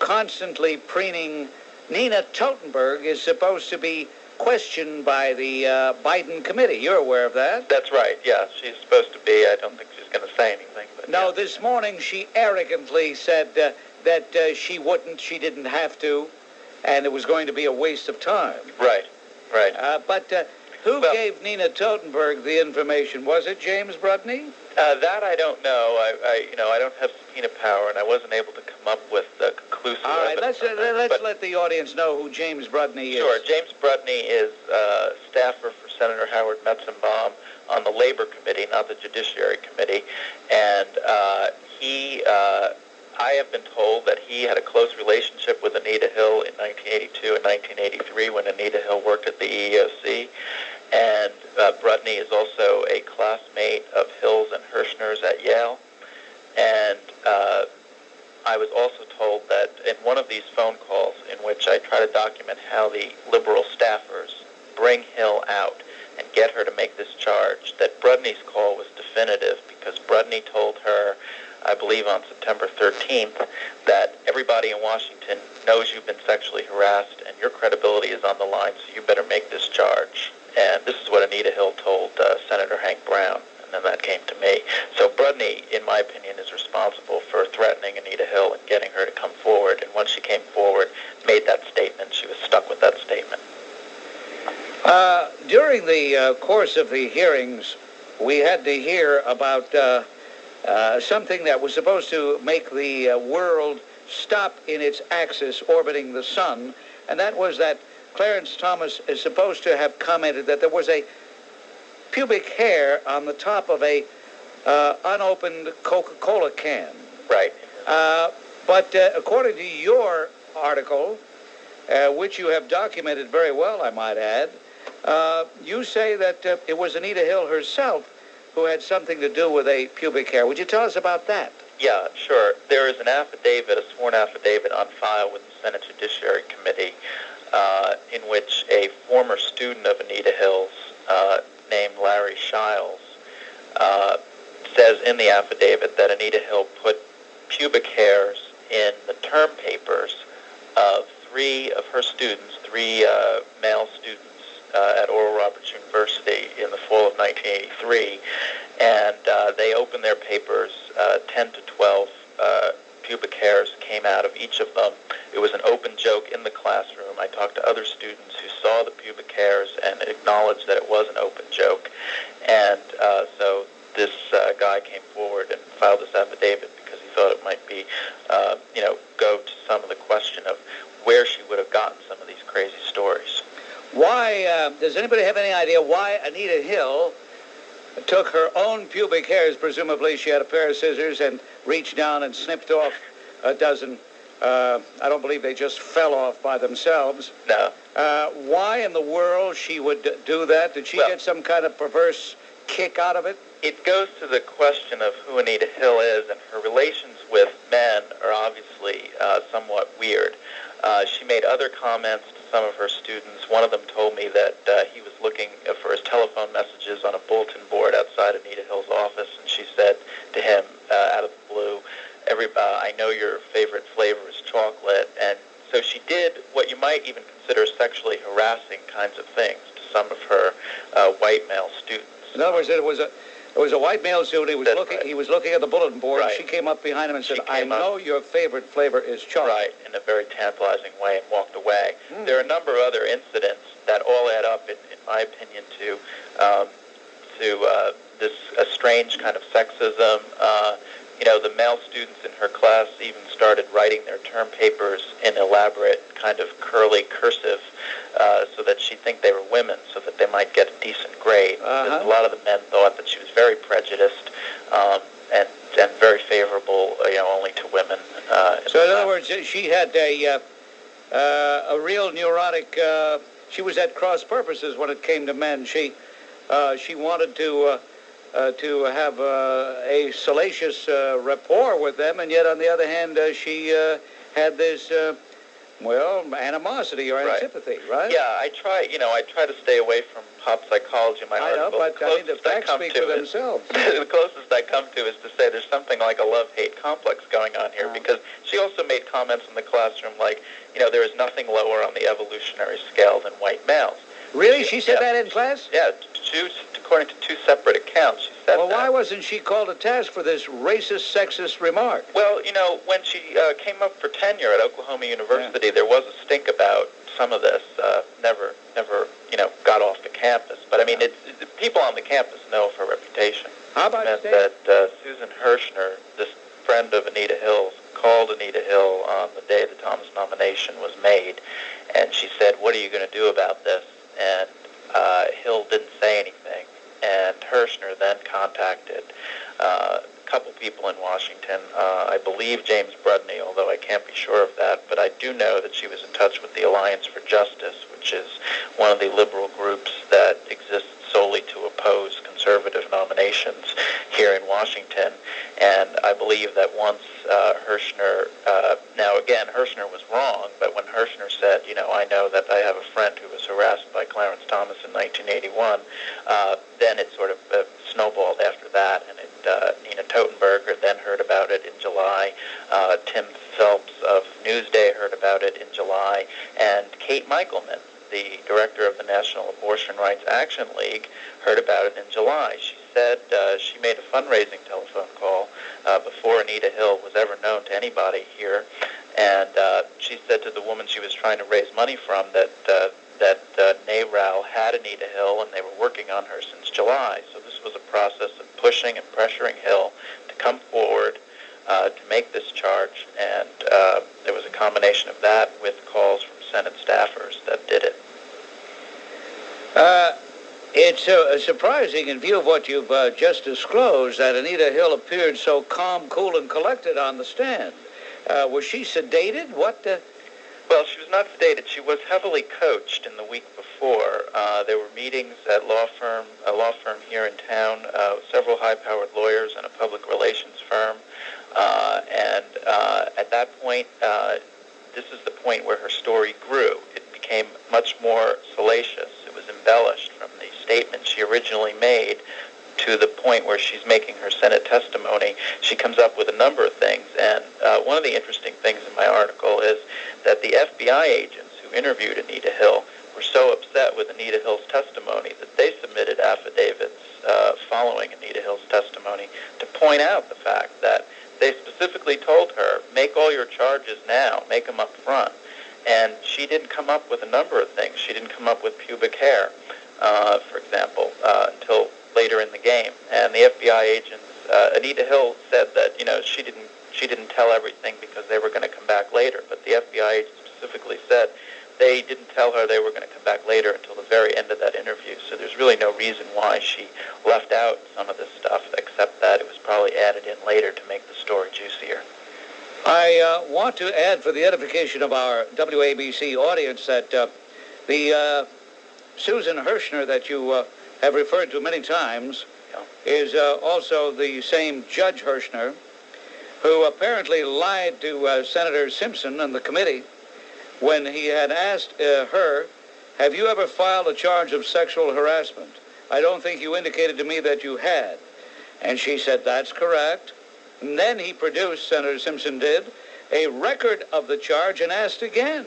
constantly preening Nina Totenberg is supposed to be questioned by the Biden committee. You're aware of that? That's right, yeah. She's supposed to be. I don't think she's going to say anything. But no, this morning she arrogantly said that she didn't have to, and it was going to be a waste of time. Right. But who gave Nina Totenberg the information? Was it James Brudney? That I don't know. I don't have subpoena power, and I wasn't able to come up with conclusive All right, evidence. let's let the audience know who James Brudney is. Sure. James Brudney is a staffer for Senator Howard Metzenbaum on the Labor Committee, not the Judiciary Committee, and I have been told that he had a close relationship with Anita Hill in 1982 and 1983 when Anita Hill worked at the EEOC. And Brudney is also a classmate of Hill's and Hirschner's at Yale. And I was also told that in one of these phone calls in which I try to document how the liberal staffers bring Hill out and get her to make this charge, that Brudney's call was definitive because Brudney told her, I believe on September 13th, that everybody in Washington knows you've been sexually harassed and your credibility is on the line, so you better make this charge. And this is what Anita Hill told Senator Hank Brown, and then that came to me. So Brudney, in my opinion, is responsible for threatening Anita Hill and getting her to come forward. And once she came forward, made that statement, she was stuck with that statement. During the course of the hearings, we had to hear about something that was supposed to make the world stop in its axis orbiting the sun, and that was that Clarence Thomas is supposed to have commented that there was a pubic hair on the top of a unopened Coca-Cola can. Right. But according to your article, which you have documented very well, I might add, you say that it was Anita Hill herself who had something to do with a pubic hair. Would you tell us about that? Yeah, sure. There is an affidavit, a sworn affidavit on file with the Senate Judiciary Committee in which a former student of Anita Hill's named Larry Shiles says in the affidavit that Anita Hill put pubic hairs in the term papers of three of her students, three male students at Oral Roberts University in the fall of 1983, and they opened their papers 10 to 12 pubic hairs came out of each of them. It was an open joke in the classroom. I talked to other students who saw the pubic hairs and acknowledged that it was an open joke. And so this guy came forward and filed this affidavit because he thought it might be, go to some of the question of where she would have gotten some of these crazy stories. Why, does anybody have any idea why Anita Hill took her own pubic hairs? Presumably she had a pair of scissors and reached down and snipped off a dozen. I don't believe they just fell off by themselves. No. Why in the world she would do that? Did she get some kind of perverse kick out of it? It goes to the question of who Anita Hill is, and her relations with men are obviously somewhat weird. She made other comments to some of her students. One of them told me that he was looking for his telephone messages on a bulletin board outside Anita Hill's office, and she said to him out of the blue, I know your favorite flavor is chocolate. And so she did what you might even consider sexually harassing kinds of things to some of her white male students. In other words, it was a white male student. He was looking at the bulletin board. Right. And she came up behind him and said, "I know your favorite flavor is chocolate." Right, in a very tantalizing way, and walked away. There are a number of other incidents that all add up, in my opinion, to this strange kind of sexism. The male students in her class even started writing their term papers in elaborate kind of curly cursive so that she'd think they were women, so that they might get a decent grade. Because a lot of the men thought that she was very prejudiced and very favorable, only to women. So in other words, she had a real neurotic. She was at cross purposes when it came to men. She wanted to have a salacious rapport with them, and yet on the other hand, she had this, animosity or antipathy, right? Yeah, I try to stay away from pop psychology in my article. I know, but the facts speak for themselves. The closest I come to is to say there's something like a love-hate complex going on here, because she also made comments in the classroom like, there is nothing lower on the evolutionary scale than white males. Really? She said that in class? Yeah, according to two separate accounts, she said that. Well, why wasn't she called to task for this racist, sexist remark? Well, when she came up for tenure at Oklahoma University, there was a stink about some of this. Never, got off the campus. But, I mean, people on the campus know of her reputation. How about that Susan Hirschner, this friend of Anita Hill's, called Anita Hill on the day the Thomas nomination was made, and she said, "What are you going to do about this?" And Hill didn't say anything, and Hirschner then contacted a couple people in Washington. I believe James Brudney, although I can't be sure of that, but I do know that she was in touch with the Alliance for Justice, which is one of the liberal groups that exists solely to oppose conservative nominations here in Washington. And I believe that once Hirschner, now again, Hirschner was wrong, but when Hirschner said, I know that I have a friend who was harassed by Clarence Thomas in 1981, then it sort of snowballed after that, and Nina Totenberger then heard about it in July. Tim Phelps of Newsday heard about it in July, and Kate Michelman, the director of the National Abortion Rights Action League, heard about it in July. She said she made a fundraising telephone call before Anita Hill was ever known to anybody here, and she said to the woman she was trying to raise money from that NARAL had Anita Hill, and they were working on her since July. So this was a process of pushing and pressuring Hill to come forward to make this charge, and there was a combination of that with calls from Senate staffers that did it. It's surprising, in view of what you've just disclosed, that Anita Hill appeared so calm, cool, and collected on the stand. Was she sedated? Well, she was not sedated. She was heavily coached in the week before. There were meetings at a law firm here in town, several high-powered lawyers and a public relations firm. And at that point, this is the point where her story grew. It became much more salacious. It was embellished from the statement she originally made to the point where she's making her Senate testimony. She comes up with a number of things, and one of the interesting things in my article is that the FBI agents who interviewed Anita Hill were so upset with Anita Hill's testimony that they submitted affidavits following Anita Hill's testimony to point out the fact that they specifically specifically told her, make all your charges now, make them up front. And she didn't come up with a number of things. She didn't come up with pubic hair, for example, until later in the game. And the FBI agents, Anita Hill said that, she didn't tell everything because they were going to come back later. But the FBI agents specifically said they didn't tell her they were going to come back later until the very end of that interview. So there's really no reason why she left out some of this stuff, except that it was probably added in later to make the story juicier. I want to add, for the edification of our WABC audience, that the Susan Hirschner that you have referred to many times is also the same Judge Hirschner who apparently lied to Senator Simpson and the committee when he had asked her, have you ever filed a charge of sexual harassment? I don't think you indicated to me that you had. And she said, that's correct. And then he produced, Senator Simpson did, a record of the charge and asked again.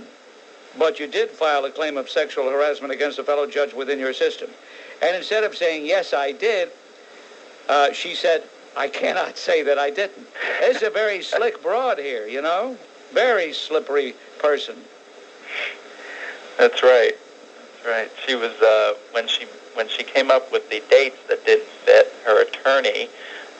But you did file a claim of sexual harassment against a fellow judge within your system. And instead of saying, yes, I did, she said, I cannot say that I didn't. It's a very slick broad here, Very slippery person. That's right. That's right. She was, when she came up with the dates that didn't fit, her attorney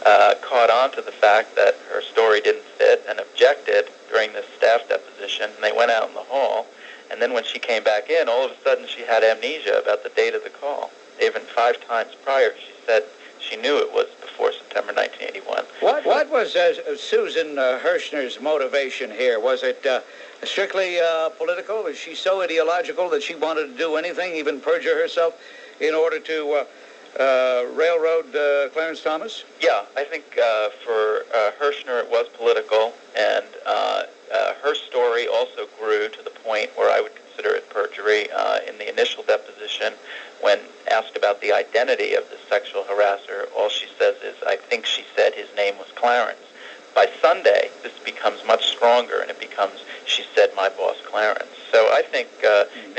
caught on to the fact that her story didn't fit and objected during this staff deposition, and they went out in the hall. And then when she came back in, all of a sudden she had amnesia about the date of the call. Even 5 times prior, she said she knew it was before September 1981. What was Susan Hirschner's motivation here? Was it strictly political? Was she so ideological that she wanted to do anything, even perjure herself, in order to railroad Clarence Thomas? Yeah, I think for Hirschner it was political, and her story also grew to the point where I would consider it perjury. In the initial deposition, when asked about the identity of the sexual harasser, all she says is, I think she said his name was Clarence. By Sunday, this becomes much stronger, and it becomes, she said my boss Clarence. So I think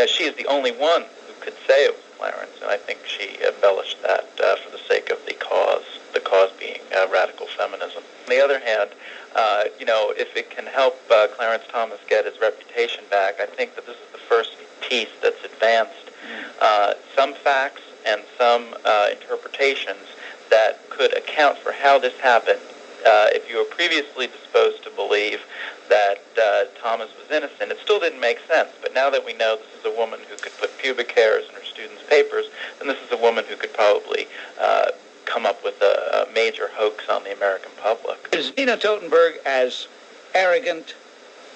she is the only one who could say it was Clarence, and I think she embellished that for the sake of the cause being radical feminism. On the other hand, if it can help Clarence Thomas get his reputation back, I think that this is the first piece that's advanced some facts and some interpretations that could account for how this happened. If you were previously disposed to believe that Thomas was innocent, it still didn't make sense. But now that we know this is a woman who could put pubic hairs in her students' papers, then this is a woman who could probably come up with a major hoax on the American public. Is Nina Totenberg as arrogant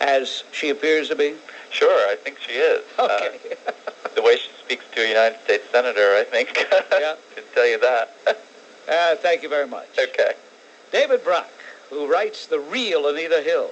as she appears to be? Sure, I think she is. Okay. The way she speaks to a United States senator, I think, yeah, can tell you that. Thank you very much. Okay. David Brock, who writes The Real Anita Hill.